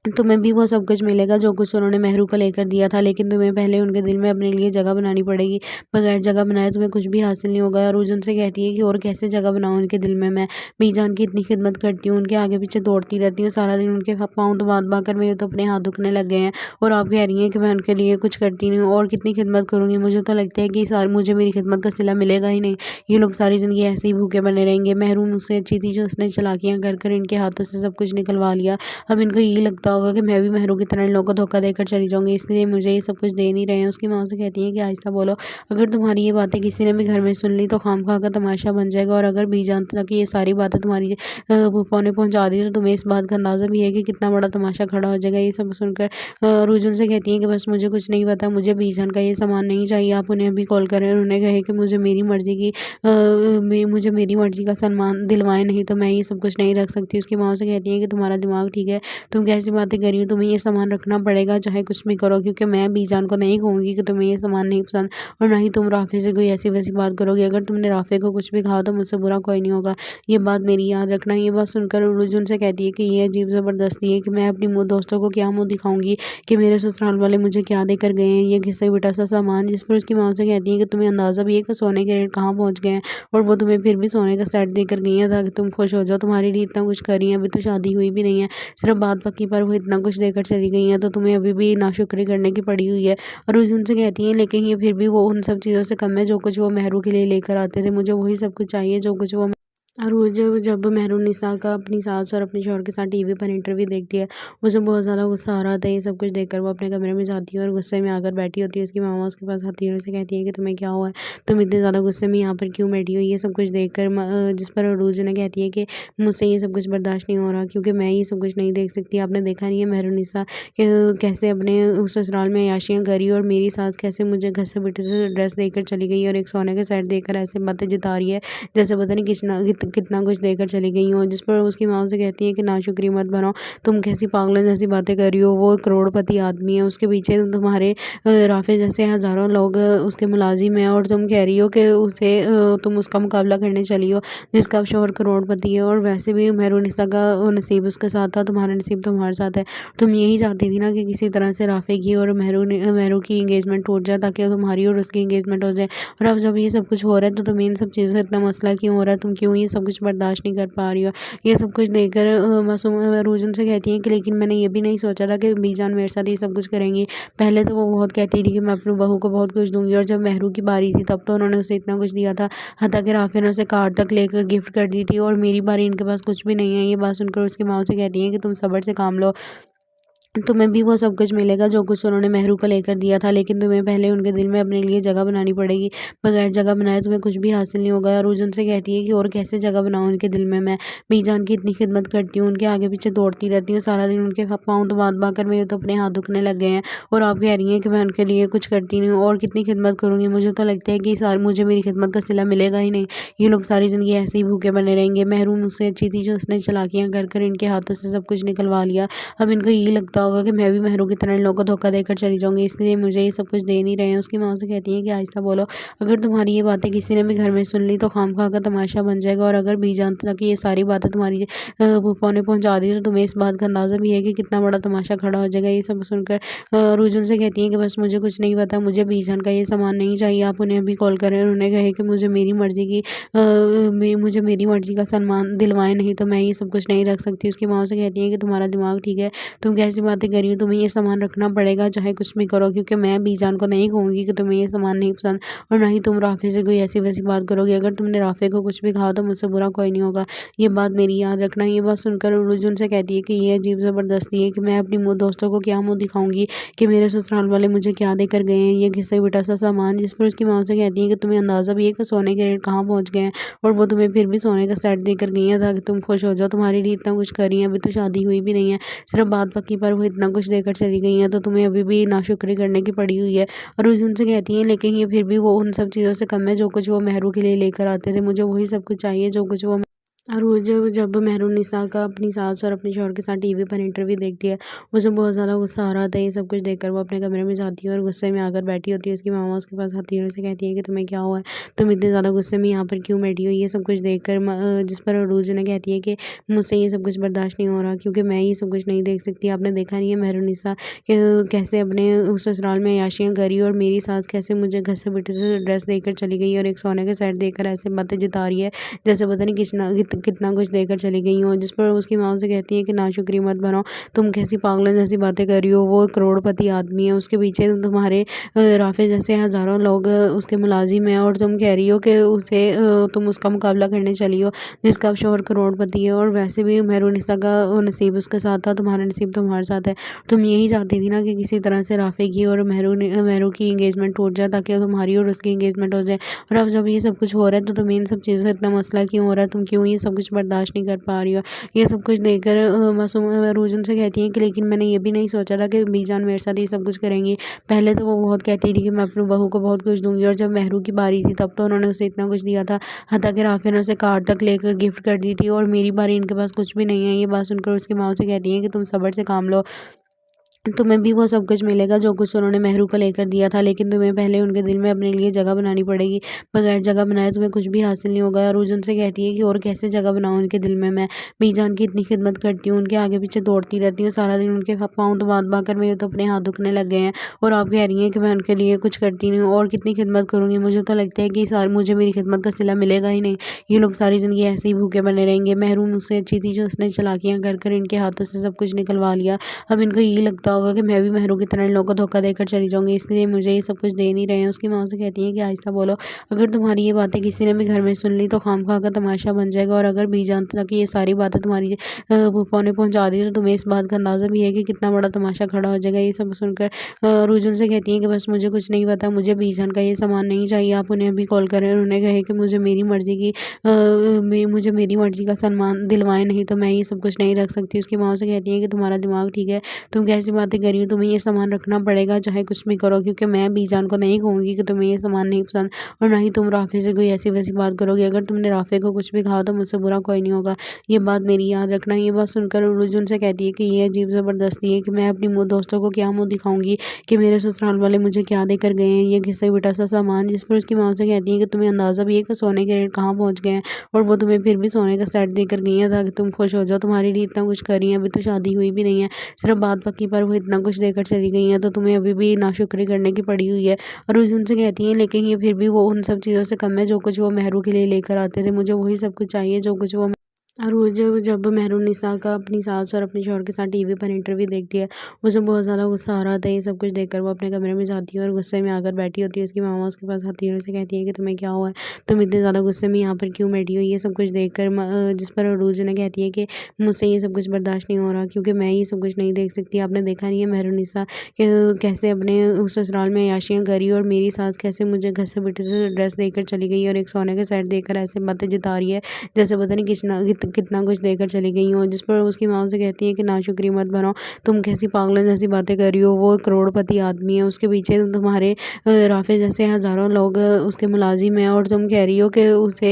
तुम्हें भी वो सब कुछ मिलेगा जो कुछ उन्होंने मेहरू को लेकर दिया था, लेकिन तुम्हें पहले उनके दिल में अपने लिए जगह बनानी पड़ेगी। बगैर जगह बनाए तुम्हें कुछ भी हासिल नहीं होगा। और रुजुन से कहती है कि और कैसे जगह बनाऊँ उनके दिल में, मैं बीजान की इतनी खिदमत करती हूँ, उनके आगे पीछे दौड़ती रहती हूँ सारा दिन, उनके पाँव दबा कर मेरे तो अपने हाथ दुखने लग गए हैं, और आप कह रही हैं कि मैं उनके लिए कुछ करती नहीं हूँ, और कितनी खिदमत करूँगी। मुझे तो लगता है कि मुझे मेरी खिदमत का सिला मिलेगा ही नहीं, ये लोग सारी ज़िंदगी ऐसे ही भूखे बने रहेंगे। मेहरू मुझसे अच्छी थी जो उसने चालाकियाँ कर कर इनके हाथों से सब कुछ निकलवा लिया। अब इनको यही लगता होगा कि मैं भी मेहरू की तरह इन लोगों को धोखा देकर चली जाऊंगी, इसलिए मुझे ये सब कुछ दे नहीं रहे हैं। उसकी माँ से कहती है कि आहिस्ता बोलो, अगर तुम्हारी ये बातें किसी ने भी घर में सुन ली तो खामखा का तमाशा बन जाएगा, और अगर बीजान तक ये सारी बातें तुम्हारी फूफा ने पहुंचा दी तो तुम्हें इस बात का अंदाज़ा भी है कि कितना बड़ा तमाशा खड़ा हो जाएगा। ये सब सुनकर रुजुन से कहती है कि बस मुझे कुछ नहीं पता, मुझे बीजान का ये सामान नहीं चाहिए, आप उन्हें अभी कॉल करें और उन्हें कहे कि मुझे मेरी मर्जी का सामान दिलवाएं, नहीं तो मैं ये सब कुछ नहीं रख सकती। उसकी माँ से कहती है कि तुम्हारा दिमाग ठीक है, तुम कैसी बातें कर रही हो, तुम्हें ये सामान रखना पड़ेगा चाहे कुछ भी करो, क्योंकि मैं बीजान को नहीं कहूँगी कि तुम्हें ये सामान नहीं पसंद, और ना ही तुम राफे से कोई ऐसी वैसी बात करोगे। अगर तुमने राफे को कुछ भी कहा तो मुझसे बुरा कोई नहीं होगा, ये बात मेरी याद रखना। ये बात सुनकर रुजुन से कहती है कि ये अजीब ज़बरदस्ती है कि मैं अपनी मुँह दोस्तों को क्या मुँह दिखाऊंगी कि मेरे ससुराल वाले मुझे क्या देकर गए हैं, ये घिसा पिटा सा सामान। जिस पर उसकी माँ से कहती है कि तुम्हें अंदाज़ा भी है कि सोने के रेट कहाँ पहुँच गए हैं, और वो तुम्हें फिर भी सोने का सेट देकर गई है ताकि तुम खुश हो जाओ। तुम्हारे लिए इतना कुछ कर रही हैं, अभी तो शादी हुई भी नहीं है, सिर्फ बात पक्की पर वो इतना कुछ देकर चली गई हैं, तो तुम्हें अभी भी नाशुक्री करने की पड़ी हुई है। और रुजुन से कहती हैं लेकिन ये फिर भी वो उन सब चीज़ों से कम है जो कुछ वो मेहरू के लिए लेकर आते थे। मुझे वही सब कुछ चाहिए जो कुछ वो। और वो जब मेहरुन्निसा का अपनी सास और अपने शौहर के साथ टीवी पर इंटरव्यू देखती है, उसे बहुत ज़्यादा गुस्सा आ रहा था। ये सब कुछ देखकर वो अपने कमरे में जाती है और गुस्से में आकर बैठी होती है। उसकी मामा उसके पास आती है और उसे कहती है कि तुम्हें क्या हुआ है, तुम इतने ज़्यादा गुस्से में यहाँ पर क्यों बैठी हो। ये सब कुछ देखकर जिस पर अरूज ने कहती है कि मुझसे ये सब कुछ बर्दाश्त नहीं हो रहा, क्योंकि मैं ये सब कुछ नहीं देख सकती। आपने देखा नहीं है मेहरुन्निसा कैसे अपने उस ससुराल में अय्याशियाँ करी, और मेरी सास कैसे मुझे घर से बेटे से ड्रेस देकर चली गई और एक सोने के सेट देकर ऐसे बातें जता रही है जैसे पता नहीं कितना कुछ देकर चली गई हूँ। जिस पर उसकी माँ से कहती है कि नाशुक्री मत बनो, तुम कैसी पागलों जैसी बातें कर रही हो, वो करोड़पति आदमी है, उसके पीछे तुम्हारे राफे जैसे हज़ारों लोग उसके मुलाजिम हैं, और तुम कह रही हो कि तुम उसका मुकाबला करने चली हो जिसका शोहर करोड़पति है। और वैसे भी मेहरुन्निसा का नसीब उसके साथ था, तुम्हारा नसीब तुम्हारे साथ है। तुम यही चाहती थी ना कि किसी तरह से राफे की और मेहरू की इंगेजमेंट टूट जाए ताकि तुम्हारी और उसकी इंगेजमेंट हो जाए। और अब जब ये सब कुछ हो रहा है तो तुम्हें इन सब चीज़ों से इतना मसला क्यों हो रहा है, तुम क्यों ये सब कुछ बर्दाश्त नहीं कर पा रही हो। ये सब कुछ देखकर मासूम रूजन से कहती हैं कि लेकिन मैंने ये भी नहीं सोचा था कि बीजान मेरे साथ ये सब कुछ करेंगी। पहले तो वो बहुत कहती थी कि मैं अपनी बहू को बहुत कुछ दूंगी, और जब मेहरू की बारी थी तब तो उन्होंने उसे इतना कुछ दिया था, हत्ता कि राफिया ने उसे कार तक लेकर गिफ्ट कर दी थी, और मेरी बारी इनके पास कुछ भी नहीं है। ये बात सुनकर उसकी माँ से कहती हैं कि तुम सब्र से काम लो, तुम्हें भी वो सब कुछ मिलेगा जो कुछ उन्होंने मेहरू को लेकर दिया था, लेकिन तुम्हें पहले उनके दिल में अपने लिए जगह बनानी पड़ेगी। बगैर जगह बनाए तुम्हें कुछ भी हासिल नहीं होगा। और रूजन से कहती है कि और कैसे जगह बनाऊँ उनके दिल में, मैं बीजान की इतनी खिदमत करती हूँ, उनके आगे पीछे दौड़ती रहती हूँ, सारा दिन उनके पाँव दबा कर मेरे तो अपने हाथ दुखने लग गए हैं, और आप कह रही हैं कि मैं उनके लिए कुछ करती नहीं हूँ, और कितनी खिदमत करूँगी। मुझे तो लगता है कि मुझे मेरी खिदमत का सिला मिलेगा ही नहीं। ये लोग सारी ज़िंदगी ऐसे ही भूखे बने रहेंगे। मेहरू मुझसे अच्छी थी जो उसने चालाकियाँ कर इनके हाथों से सब कुछ निकलवा लिया। अब इनको यही लगता होगा कि मैं भी मेहरू की तरह इन लोगों को धोखा देकर चली जाऊंगी, इसलिए मुझे ये सब कुछ दे नहीं रहे हैं। उसकी माँ से कहती है कि आहिस्ता बोलो, अगर तुम्हारी ये बातें किसी ने भी घर में सुन ली तो खामखा का तमाशा बन जाएगा, और अगर बीजान तक ये सारी बातें तुम्हारी फूफा ने पहुंचा दी तो तुम्हें इस बात का अंदाज़ा भी है कि कितना बड़ा तमाशा खड़ा हो जाएगा। ये सब सुनकर रुजुन से कहती है कि बस मुझे कुछ नहीं पता, मुझे बीजान का ये सामान नहीं चाहिए, आप उन्हें अभी कॉल करें, उन्होंने कहे कि मुझे मेरी मर्जी का सामान दिलवाएं, नहीं तो मैं ये सब कुछ नहीं रख सकती। उसकी माँ से कहती है कि तुम्हारा दिमाग ठीक है, तुम कैसी बातें कर रही हो, तुम्हें ये सामान रखना पड़ेगा चाहे कुछ भी करो, क्योंकि मैं बीजान को नहीं कहूँगी कि तुम्हें ये सामान नहीं पसंद, और ना ही तुम राफे से कोई ऐसी वैसी बात करोगे। अगर तुमने राफे को कुछ भी कहा तो मुझसे बुरा कोई नहीं होगा, ये बात मेरी याद रखना। ये बात सुनकर रुजुन से कहती है कि ये अजीब ज़बरदस्ती है कि मैं अपनी दोस्तों को क्या मुँह दिखाऊंगी कि मेरे ससुराल वाले मुझे क्या देकर गए हैं, ये घिसा पिटा सा सामान। जिस पर उसकी माँ से कहती है कि तुम्हें अंदाज़ा भी है कि सोने के रेट कहाँ पहुँच गए हैं, और वो तुम्हें फिर भी सोने का सेट देकर गई है ताकि तुम खुश हो जाओ। तुम्हारे लिए इतना कुछ कर रही है, अभी तो शादी हुई भी नहीं है, सिर्फ बात पक्की पर वो इतना कुछ देकर चली गई है, तो तुम्हें अभी भी नाशुक्री करने की पड़ी हुई है। और उस उनसे कहती हैं लेकिन ये फिर भी वो उन सब चीज़ों से कम है जो कुछ वो मेहरू के लिए लेकर आते थे, मुझे वही सब कुछ चाहिए जो कुछ वो। और वो जब मेहरुन्निसा का अपनी सास और अपने शौहर के साथ टीवी पर इंटरव्यू देखती है, उसे बहुत ज़्यादा गुस्सा आ रहा था। ये सब कुछ देखकर वो अपने कमरे में जाती है और गुस्से में आकर बैठी होती है। उसकी मामा उसके पास आती है और उसे कहती है कि तुम्हें क्या हुआ है, तुम इतने ज़्यादा गुस्से में यहाँ पर क्यों बैठी हो। ये सब कुछ देखकर जिस पर अरूज ने कहती है कि मुझसे ये सब कुछ बर्दाश्त नहीं हो रहा, क्योंकि मैं ये सब कुछ नहीं देख सकती। आपने देखा नहीं है मेहरुन्निसा कैसे अपने उस ससुराल में अय्याशियाँ करी, और मेरी सास कैसे मुझे घर से बेटे से ड्रेस देकर चली गई और एक सोने के सेट देकर ऐसे बातें जिता रही है जैसे पता नहीं कितना कुछ देकर चली गई हो। जिस पर उसकी माँ से कहती है कि नाशुक्री मत बनो, तुम कैसी पागलों जैसी बातें कर रही हो, वो करोड़पति आदमी है, उसके पीछे तुम्हारे राफे जैसे हज़ारों लोग उसके मुलाजिम हैं, और तुम कह रही हो कि तुम उसका मुकाबला करने चली हो जिसका शोहर करोड़पति है। और वैसे भी मेहरुन्निसा का नसीब उसके साथ था, तुम्हारा नसीब तुम्हारे साथ है। तुम यही चाहती थी ना कि किसी तरह से राफे की और मेहरू की इंगेजमेंट टूट जाए ताकि तुम्हारी और उसकी इंगेजमेंट हो जाए। और अब जब ये सब कुछ हो रहा है तो तुम्हें इन सब चीज़ों से इतना मसला क्यों हो रहा है, तुम क्यों ये सब कुछ बर्दाश्त नहीं कर पा रही हो। ये सब कुछ देखकर मासूम रूजन से कहती हैं कि लेकिन मैंने ये भी नहीं सोचा था कि बीजान मेरे साथ ये सब कुछ करेंगी। पहले तो वो बहुत कहती थी कि मैं अपनी बहू को बहुत कुछ दूंगी, और जब मेहरू की बारी थी तब तो उन्होंने उसे इतना कुछ दिया था, हत्ता कि राफिया ने उसे कार तक लेकर गिफ्ट कर दी थी, और मेरी बारी इनके पास कुछ भी नहीं है। ये बात सुनकर उसकी माँ से कहती हैं कि तुम सब्र से काम लो, तुम्हें भी वो सब कुछ मिलेगा जो कुछ उन्होंने मेहरू को लेकर दिया था, लेकिन तुम्हें पहले उनके दिल में अपने लिए जगह बनानी पड़ेगी। बगैर जगह बनाए तुम्हें कुछ भी हासिल नहीं होगा। और उजन से कहती है कि और कैसे जगह बनाऊँ उनके दिल में, मैं बीजान की इतनी खिदमत करती हूँ, उनके आगे पीछे दौड़ती रहती हूँ, सारा दिन उनके पाँव दबा कर मेरे तो अपने हाथ दुखने लग गए हैं, और आप कह रही हैं कि मैं उनके लिए कुछ करती नहीं हूँ, और कितनी खिदमत करूँगी। मुझे तो लगता है कि मुझे मेरी खिदमत का सिला मिलेगा ही नहीं। ये लोग सारी ज़िंदगी ऐसे ही भूखे बने रहेंगे। मेहरू मुझसे अच्छी थी जो उसने चालाकियाँ कर इनके हाथों से सब कुछ निकलवा लिया। अब इनको यही लगता होगा कि मैं भी मेहरू की तरह इन लोगों को धोखा देकर चली जाऊंगी, इसलिए मुझे ये सब कुछ दे नहीं रहे हैं। उसकी माँ से कहती है कि आहिस्ता बोलो, अगर तुम्हारी ये बातें किसी ने भी घर में सुन ली तो खामखा का तमाशा बन जाएगा, और अगर बीजान तक ये सारी बातें तुम्हारी फूफा ने पहुंचा दी तो तुम्हें इस बात का अंदाज़ा भी है कि कितना बड़ा तमाशा खड़ा हो जाएगा। ये सब सुनकर रुजुन से कहती है कि बस मुझे कुछ नहीं पता, मुझे बीजान का ये सामान नहीं चाहिए, आप उन्हें अभी कॉल करें, उन्होंने कहे कि मुझे मेरी मर्जी का सामान दिलवाएं, नहीं तो मैं ये सब कुछ नहीं रख सकती। उसकी माँ से कहती है कि तुम्हारा दिमाग ठीक है, तुम कैसी बातें कर रही हो, तुम्हें ये सामान रखना पड़ेगा चाहे कुछ भी करो, क्योंकि मैं बीजान को नहीं कहूँगी कि तुम्हें ये सामान नहीं पसंद, और ना ही तुम राफे से कोई ऐसी वैसी बात करोगे। अगर तुमने राफे को कुछ भी कहा तो मुझसे बुरा कोई नहीं होगा, ये बात मेरी याद रखना। ये बात सुनकर रुजुन से कहती है कि ये अजीब ज़बरदस्ती है कि मैं अपनी दोस्तों को क्या मुँह दिखाऊंगी कि मेरे ससुराल वाले मुझे क्या देकर गए हैं, ये घिसा पिटा सा सामान। जिस पर उसकी माँ से कहती है कि तुम्हें अंदाज़ा भी है कि सोने के रेट कहाँ पहुँच गए हैं, और वो तुम्हें फिर भी सोने का सेट देकर गई है ताकि तुम खुश हो जाओ। तुम्हारे लिए इतना कुछ कर रही है, अभी तो शादी हुई भी नहीं है, सिर्फ बात पक्की पर वो इतना कुछ देकर चली गई हैं तो तुम्हें अभी भी नाशुक्री करने की पड़ी हुई है। और उनसे कहती हैं लेकिन ये फिर भी वो उन सब चीज़ों से कम है जो कुछ वो मेहरू के लिए लेकर आते थे, मुझे वही सब कुछ चाहिए जो कुछ वो। और वो जब मेहरुन्निसा का अपनी सास और अपने शौहर के साथ टीवी पर इंटरव्यू देखती है, उसे बहुत ज़्यादा गुस्सा आ रहा था ये सब कुछ देखकर। वो अपने कमरे में जाती है और गुस्से में आकर बैठी होती है। उसकी मामा उसके पास आती है और उसे कहती है कि तुम्हें क्या हुआ है, तुम इतने ज़्यादा गुस्से में यहाँ पर क्यों बैठी हो, ये सब कुछ देखकर। जिस पर अरूज ने कहती है कि मुझसे ये सब कुछ बर्दाश्त नहीं हो रहा क्योंकि मैं ये सब कुछ नहीं देख सकती। आपने देखा नहीं है मेहरुन्निसा कैसे अपने उस ससुराल में अय्याशियाँ करी और मेरी सास कैसे मुझे घर से बेटे से ड्रेस देकर चली गई और एक सोने के सेट देकर ऐसे बातें जता रही है जैसे पता नहीं कितना कुछ देकर चली गई हूँ। जिस पर उसकी माँ से कहती है कि नाशुक्री मत बनाओ, तुम कैसी पागलों जैसी बातें कर रही हो, वो करोड़पति आदमी है, उसके पीछे तुम्हारे राफे जैसे हज़ारों लोग उसके मुलाजिम हैं और तुम कह रही हो कि उसे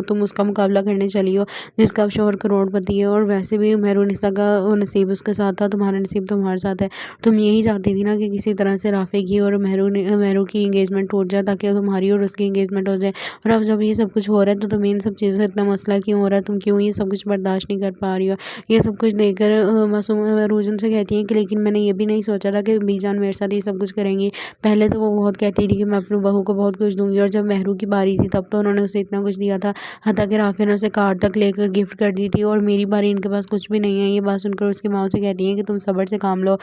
तुम उसका मुकाबला करने चली हो जिसका शौहर करोड़पति है। और वैसे भी मेहरुन्निसा का नसीब उसके साथ था, तुम्हारा नसीब तुम्हारे साथ है। तुम यही चाहती थी ना कि किसी तरह से राफे की और मेहरू की इंगेजमेंट टूट जाए ताकि तुम्हारी और उसकी इंगेजमेंट हो जाए। और अब जब ये सब कुछ हो रहा है तो तुम्हें इन सब चीज़ों से इतना मसला क्यों हो रहा है, तुम क्यों ये सब कुछ बर्दाश्त नहीं कर पा रही हो। ये सब कुछ देखकर मासूम रूजन से कहती हैं कि लेकिन मैंने ये भी नहीं सोचा था कि बीजान मेरे साथ ये सब कुछ करेंगी। पहले तो वो बहुत कहती थी कि मैं अपनी बहू को बहुत कुछ दूंगी और जब मेहरू की बारी थी तब तो उन्होंने उसे इतना कुछ दिया था, हत्ता कि राफे ने उसे कार तक लेकर गिफ्ट कर दी थी और मेरी बारी इनके पास कुछ भी नहीं है। ये बात सुनकर उसकी माँ से कहती हैं कि तुम सब्र से काम लो,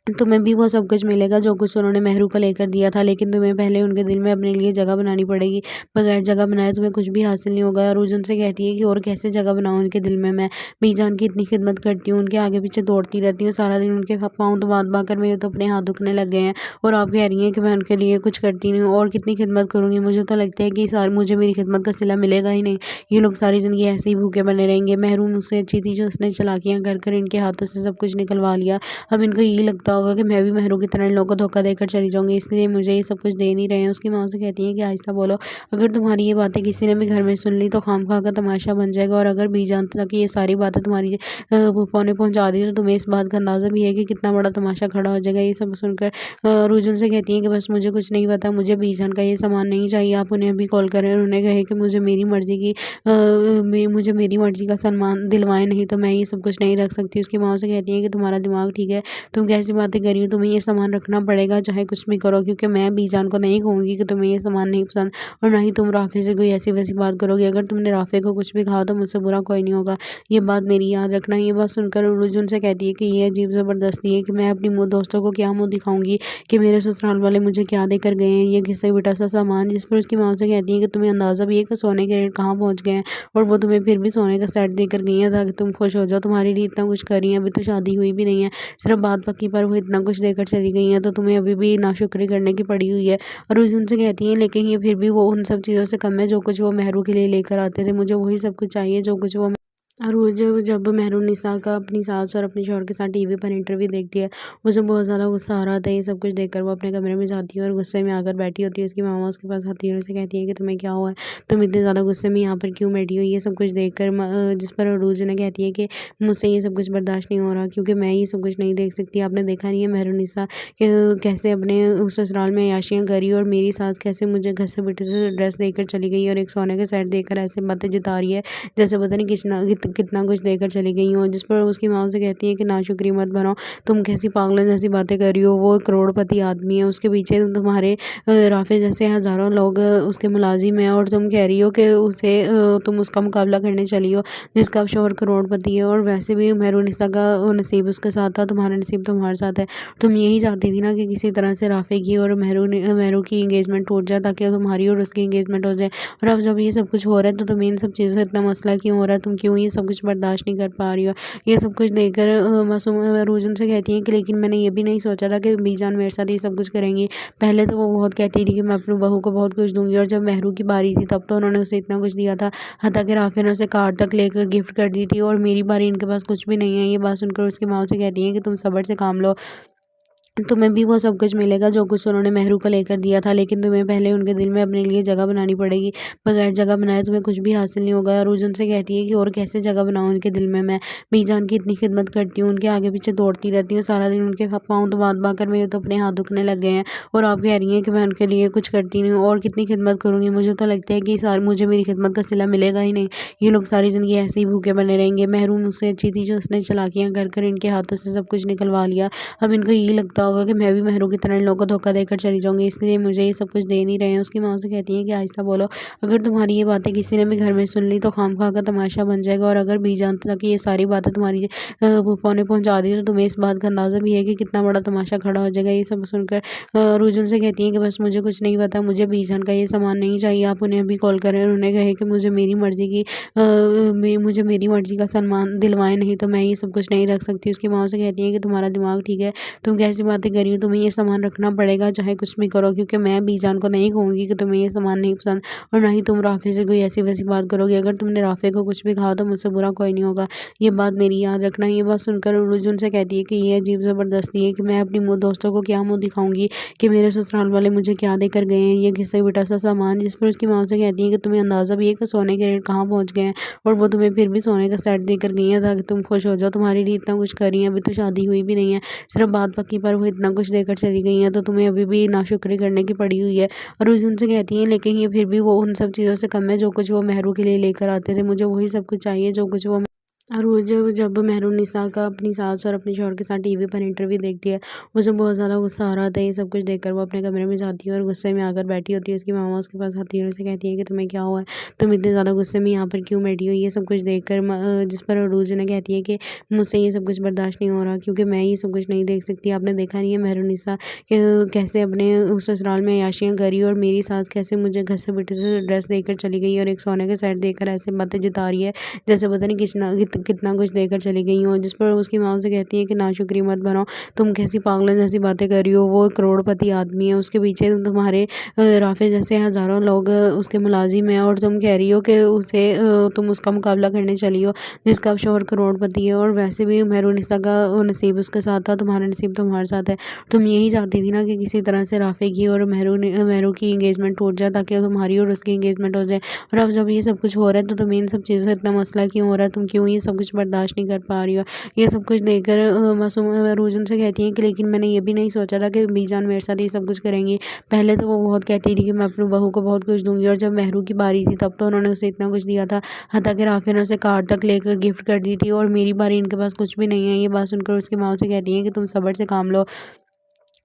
तुम्हें भी वो सब कुछ मिलेगा जो कुछ उन्होंने मेहरू को लेकर दिया था, लेकिन तुम्हें पहले उनके दिल में अपने लिए जगह बनानी पड़ेगी। बगैर जगह बनाए तुम्हें कुछ भी हासिल नहीं होगा। और उनसे कहती है कि और कैसे जगह बनाऊँ उनके दिल में, मैं बीजान की इतनी खिदमत करती हूँ, उनके आगे पीछे दौड़ती रहती हूँ सारा दिन, उनके पाँव दबा कर मेरे तो अपने हाथ दुखने लग गए हैं और आप कह रही हैं कि मैं उनके लिए कुछ करती नहीं हूँ और कितनी खिदमत करूँगी। मुझे तो लगता है कि मुझे मेरी खिदमत का सिला मिलेगा ही नहीं, ये लोग सारी ज़िंदगी ऐसे ही भूखे बने रहेंगे। मेहरू मुझसे अच्छी थी जो उसने चालाकियाँ कर इनके हाथों से सब कुछ निकलवा लिया। अब इनको यही लगता होगा कि मैं भी मेहरू की तरह इन लोगों को धोखा देकर चली जाऊंगी, इसलिए मुझे ये सब कुछ दे नहीं रहे हैं। उसकी माँ से कहती है कि आहिस्ता बोलो, अगर तुम्हारी ये बातें किसी ने भी घर में सुन ली तो खामखा का तमाशा बन जाएगा। और अगर बीजान तक ये सारी बातें तुम्हारी फूफा ने पहुंचा दी तो तुम्हें इस बात का अंदाज़ा भी है कि कितना बड़ा तमाशा खड़ा हो जाएगा। ये सब सुनकर रुजुन से कहती है कि बस मुझे कुछ नहीं पता, मुझे बीजान का ये सामान नहीं चाहिए, आप उन्हें अभी कॉल करें और उन्हें कहे कि मुझे मेरी मर्जी का सामान दिलवाएं, नहीं तो मैं ये सब कुछ नहीं रख सकती। उसकी माँ से कहती है कि तुम्हारा दिमाग ठीक है, तुम कैसी बातें कर रही हो, तुम्हें ये सामान रखना पड़ेगा चाहे कुछ भी करो, क्योंकि मैं बीजान को नहीं कहूँगी कि तुम्हें ये सामान नहीं पसंद और ना ही तुम राफे से कोई ऐसी वैसी बात करोगे। अगर तुमने राफे को कुछ भी कहा तो मुझसे बुरा कोई नहीं होगा, ये बात मेरी याद रखना। ये बात सुनकर रुजुन से कहती है कि ये अजीब ज़बरदस्ती है कि मैं अपनी दोस्तों को क्या मुँह दिखाऊंगी कि मेरे ससुराल वाले मुझे क्या देकर गए हैं, ये घिसा पिटा सा सामान। जिस पर उसकी माँ से कहती है कि तुम्हें अंदाज़ा भी है कि सोने के रेट कहाँ पहुँच गए हैं और वो तुम्हें फिर भी सोने का सेट देकर गई है ताकि तुम खुश हो जाओ। तुम्हारे लिए इतना कुछ कर रही है, अभी तो शादी हुई भी नहीं है, सिर्फ बात पक्की पर वो इतना कुछ देकर चली गई हैं तो तुम्हें अभी भी नाशुक्री करने की पड़ी हुई है। और उनसे कहती हैं लेकिन ये फिर भी वो उन सब चीज़ों से कम है जो कुछ वो मेहरू के लिए लेकर आते थे, मुझे वही सब कुछ चाहिए जो कुछ वो। और वो जब मेहरुन्निसा का अपनी सास और अपने शौहर के साथ टीवी पर इंटरव्यू देखती है, उसे बहुत ज़्यादा गुस्सा आ रहा था ये सब कुछ देखकर। वो अपने कमरे में जाती है और गुस्से में आकर बैठी होती है। उसकी मामा उसके पास आती है और उसे कहती है कि तुम्हें क्या हुआ है, तुम इतने ज़्यादा गुस्से में यहाँ पर क्यों बैठी हो, ये सब कुछ देखकर। जिस पर अरूज ने कहती है कि मुझसे ये सब कुछ बर्दाश्त नहीं हो रहा क्योंकि मैं ये सब कुछ नहीं देख सकती। आपने देखा नहीं है मेहरुन्निसा कैसे अपने उस ससुराल में अय्याशियाँ करी और मेरी सास कैसे मुझे घर से बेटे से ड्रेस देकर चली गई और एक सोने के सेट देकर ऐसे बातें जता रही है जैसे पता नहीं कितना कुछ देकर चली गई हूँ। जिस पर उसकी माँ से कहती है कि नाशुक्री मत बनाओ, तुम कैसी पागलों जैसी बातें कर रही हो, वो करोड़पति आदमी है, उसके पीछे तुम्हारे राफे जैसे हज़ारों लोग उसके मुलाजिम हैं और तुम कह रही हो कि तुम उसका मुकाबला करने चली हो जिसका शौहर करोड़पति है। और वैसे भी मेहरुन्निसा का नसीब उसके साथ था, तुम्हारा नसीब तुम्हारे साथ है। तुम यही चाहती थी ना कि किसी तरह से राफे की और मेहरू की इंगेजमेंट टूट जाए ताकि तुम्हारी और उसकी इंगेजमेंट हो जाए। और अब जब ये सब कुछ हो रहा है तो तुम्हें इन सब चीज़ों से इतना मसला क्यों हो रहा है, तुम क्यों ये सब कुछ बर्दाश्त नहीं कर पा रही हो। ये सब कुछ देखकर मासूम रूजन से कहती हैं कि लेकिन मैंने ये भी नहीं सोचा था कि बीजान मेरे साथ ये सब कुछ करेंगी। पहले तो वो बहुत कहती थी कि मैं अपनी बहू को बहुत कुछ दूंगी और जब मेहरू की बारी थी तब तो उन्होंने उसे इतना कुछ दिया था, हत्ता कि राफे ने उसे कार तक लेकर गिफ्ट कर दी थी और मेरी बारी इनके पास कुछ भी नहीं है। ये बात सुनकर उसकी माँ से कहती हैं कि तुम सब्र से काम लो, तुम्हें भी वो सब कुछ मिलेगा जो कुछ उन्होंने मेहरू को लेकर दिया था, लेकिन तुम्हें पहले उनके दिल में अपने लिए जगह बनानी पड़ेगी। बगैर जगह बनाए तुम्हें कुछ भी हासिल नहीं होगा। और उनसे कहती है कि और कैसे जगह बनाऊँ उनके दिल में। मैं बीजान की इतनी खिदमत करती हूँ, उनके आगे पीछे दौड़ती रहती हूँ सारा दिन, उनके पाँव दबा कर मेरे तो अपने हाथ दुखने लग गए हैं। और आप कह रही हैं कि मैं उनके लिए कुछ करती नहीं हूँ और कितनी खिदमत करूँगी। मुझे तो लगता है कि मुझे मेरी खिदमत का सिला मिलेगा ही नहीं। ये लोग सारी ज़िंदगी ऐसे ही भूखे बने रहेंगे। मेहरू मुझसे अच्छी थी जो उसने चालाकियाँ कर कर इनके हाथों से सब कुछ निकलवा लिया। अब इनको यही लगता होगा कि मैं भी मेहरू की तरह इन लोगों को धोखा देकर चली जाऊंगी, इसलिए मुझे ये सब कुछ दे नहीं रहे हैं। उसकी माँ से कहती है कि आहिस्ता बोलो, अगर तुम्हारी ये बातें किसी ने भी घर में सुन ली तो खामखा का तमाशा बन जाएगा। और अगर बीजान तक ये सारी बातें तुम्हारी फूफा ने पहुंचा दी तो तुम्हें इस बात का अंदाज़ा भी है कि कितना बड़ा तमाशा खड़ा हो जाएगा। ये सब सुनकर रुजुन से कहती है कि बस मुझे कुछ नहीं पता, मुझे बीजान का ये सामान नहीं चाहिए। आप उन्हें अभी कॉल करें और उन्हें कहे कि मुझे मेरी मर्जी का सामान दिलवाएं, नहीं तो मैं ये सब कुछ नहीं रख सकती। उसकी माँ से कहती है कि तुम्हारा दिमाग ठीक है, तुम कैसी बातें कर रही हो, तुम्हें ये सामान रखना पड़ेगा चाहे कुछ भी करो, क्योंकि मैं बीजान को नहीं कहूँगी कि तुम्हें ये सामान नहीं पसंद, और ना ही तुम राफे से कोई ऐसी वैसी बात करोगे। अगर तुमने राफे को कुछ भी कहा तो मुझसे बुरा कोई नहीं होगा, ये बात मेरी याद रखना। ये बात सुनकर रुजुन से कहती है कि ये अजीब ज़बरदस्ती है कि मैं अपनी दोस्तों को क्या मुँह दिखाऊंगी कि मेरे ससुराल वाले मुझे क्या देकर गए हैं, ये घिसा पिटा सा सामान। जिस पर उसकी माँ से कहती है कि तुम्हें अंदाज़ा भी है कि सोने के रेट कहाँ पहुँच गए हैं, और वो तुम्हें फिर भी सोने का सेट देकर गई है ताकि तुम खुश हो जाओ। तुम्हारे लिए इतना कुछ कर रही है, अभी तो शादी हुई भी नहीं है, सिर्फ बात पक्की पर वो इतना कुछ देकर चली गई है, तो तुम्हें अभी भी नाशुक्री करने की पड़ी हुई है। और उस उनसे कहती हैं लेकिन ये फिर भी वो उन सब चीज़ों से कम है जो कुछ वो मेहरू के लिए लेकर आते थे। मुझे वही सब कुछ चाहिए जो कुछ वो। और वो जब मेहरुन्निसा का अपनी सास और अपने शौहर के साथ टीवी पर इंटरव्यू देखती है, उसे बहुत ज़्यादा गुस्सा आ रहा था। ये सब कुछ देखकर वो अपने कमरे में जाती है और गुस्से में आकर बैठी होती है। उसकी मामा उसके पास आती है और उसे कहती है कि तुम्हें क्या हुआ है, तुम इतने ज़्यादा गुस्से में यहाँ पर क्यों बैठी हो। ये सब कुछ देखकर जिस पर अरूज ने कहती है कि मुझसे ये सब कुछ बर्दाश्त नहीं हो रहा, क्योंकि मैं ये सब कुछ नहीं देख सकती। आपने देखा नहीं है मेहरुन्निसा कैसे अपने उस ससुराल में अय्याशियाँ करी, और मेरी सास कैसे मुझे घसे पिटे से ड्रेस देकर चली गई और एक सोने के सेट देकर ऐसे बातें जिता रही है जैसे पता नहीं कितना कुछ देकर चली गई हो। जिस पर उसकी माँ से कहती है कि नाशुक्री मत बनाओ, तुम कैसी पागलों जैसी बातें कर रही हो। वो करोड़पति आदमी है, उसके पीछे तुम्हारे राफे जैसे हज़ारों लोग उसके मुलाजिम हैं, और तुम कह रही हो कि तुम उसका मुकाबला करने चली हो जिसका शोहर करोड़पति है। और वैसे भी मेहरुन्निसा का नसीब उसके साथ था, तुम्हारा नसीब तुम्हारे साथ है। तुम यही चाहती थी ना कि किसी तरह से राफे की और मेहरू की इंगेजमेंट टूट जाए ताकि तुम्हारी और उसकी इंगेजमेंट हो जाए। और अब जब ये सब कुछ हो रहा है तो तुम्हें इन सब चीज़ों से इतना मसला क्यों हो रहा है, तुम क्यों ये सब कुछ बर्दाश्त नहीं कर पा रही हो। ये सब कुछ देखकर मासूम रुजुन से कहती हैं कि लेकिन मैंने ये भी नहीं सोचा था कि बीजान मेरे साथ ये सब कुछ करेंगी। पहले तो वो बहुत कहती थी कि मैं अपनी बहू को बहुत कुछ दूंगी, और जब मेहरू की बारी थी तब तो उन्होंने उसे इतना कुछ दिया था, हत्ता कि राफे ने उसे कार तक लेकर गिफ्ट कर दी थी, और मेरी बारी इनके पास कुछ भी नहीं है। ये बात सुनकर उसकी माँ से कहती हैं कि तुम सब्र से काम लो,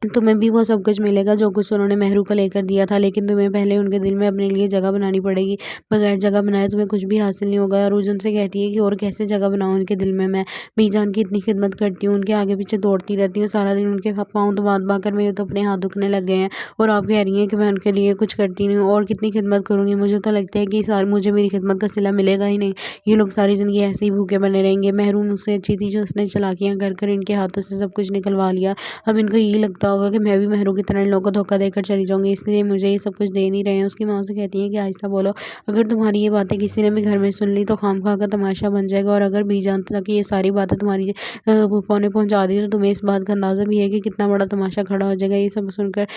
तुम्हें भी वो सब कुछ मिलेगा जो कुछ उन्होंने मेहरू को लेकर दिया था, लेकिन तुम्हें पहले उनके दिल में अपने लिए जगह बनानी पड़ेगी। बगैर जगह बनाए तुम्हें कुछ भी हासिल नहीं होगा। और उनसे कहती है कि और कैसे जगह बनाऊँ उनके दिल में। मैं बीजान की इतनी खिदमत करती हूँ, उनके आगे पीछे दौड़ती रहती हूँ सारा दिन, उनके पाँव दबा कर मेरे तो अपने हाथ दुखने लग गए हैं। और आप कह रही हैं कि मैं उनके लिए कुछ करती नहीं हूँ और कितनी खिदमत करूँगी। मुझे तो लगता है कि मुझे मेरी खिदमत का सिला मिलेगा ही नहीं। ये लोग सारी ज़िंदगी ऐसे ही भूखे बने रहेंगे। मेहरू मुझसे अच्छी थी जो उसने चालाकियाँ कर कर इनके हाथों से सब कुछ निकलवा लिया। अब इनको यही लगता होगा कि मैं भी मेहरू की तरह इन लोगों को धोखा देकर चली जाऊंगी, इसलिए मुझे ये सब कुछ दे नहीं रहे हैं। उसकी माँ से कहती है कि आहिस्ता बोलो, अगर तुम्हारी ये बातें किसी ने भी घर में सुन ली तो खामखा का तमाशा बन जाएगा। और अगर बीजान तक ये सारी बातें तुम्हारी फूफा ने पहुंचा दी तो तुम्हें इस बात का अंदाज़ा भी है कि कितना बड़ा तमाशा खड़ा हो जाएगा। ये सब सुनकर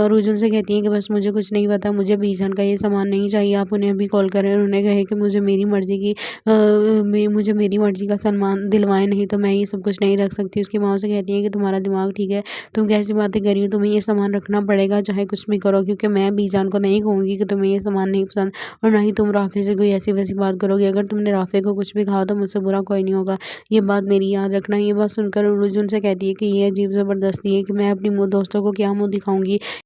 रुजुन से कहती है कि बस मुझे कुछ नहीं पता, मुझे बीजान का ये सामान नहीं चाहिए। आप उन्हें अभी कॉल करें और उन्हें कहे कि मुझे मेरी मर्जी का सामान दिलवाएं, नहीं तो मैं ये सब कुछ नहीं रख सकती। उसकी माँ से कहती है कि तुम्हारा दिमाग ठीक है, तुम कैसी बातें कर रही हो, तुम्हें ये सामान रखना पड़ेगा चाहे कुछ भी करो, क्योंकि मैं बीजान को नहीं कहूँगी कि तुम्हें ये सामान नहीं पसंद, और ना ही तुम राफे से कोई ऐसी वैसी बात करोगे। अगर तुमने राफे को कुछ भी कहा तो मुझसे बुरा कोई नहीं होगा, ये बात मेरी याद रखना। ये बात सुनकर रुजुन से कहती है कि ये अजीब ज़बरदस्ती है कि मैं अपनी दोस्तों को क्या मुँह दिखाऊंगी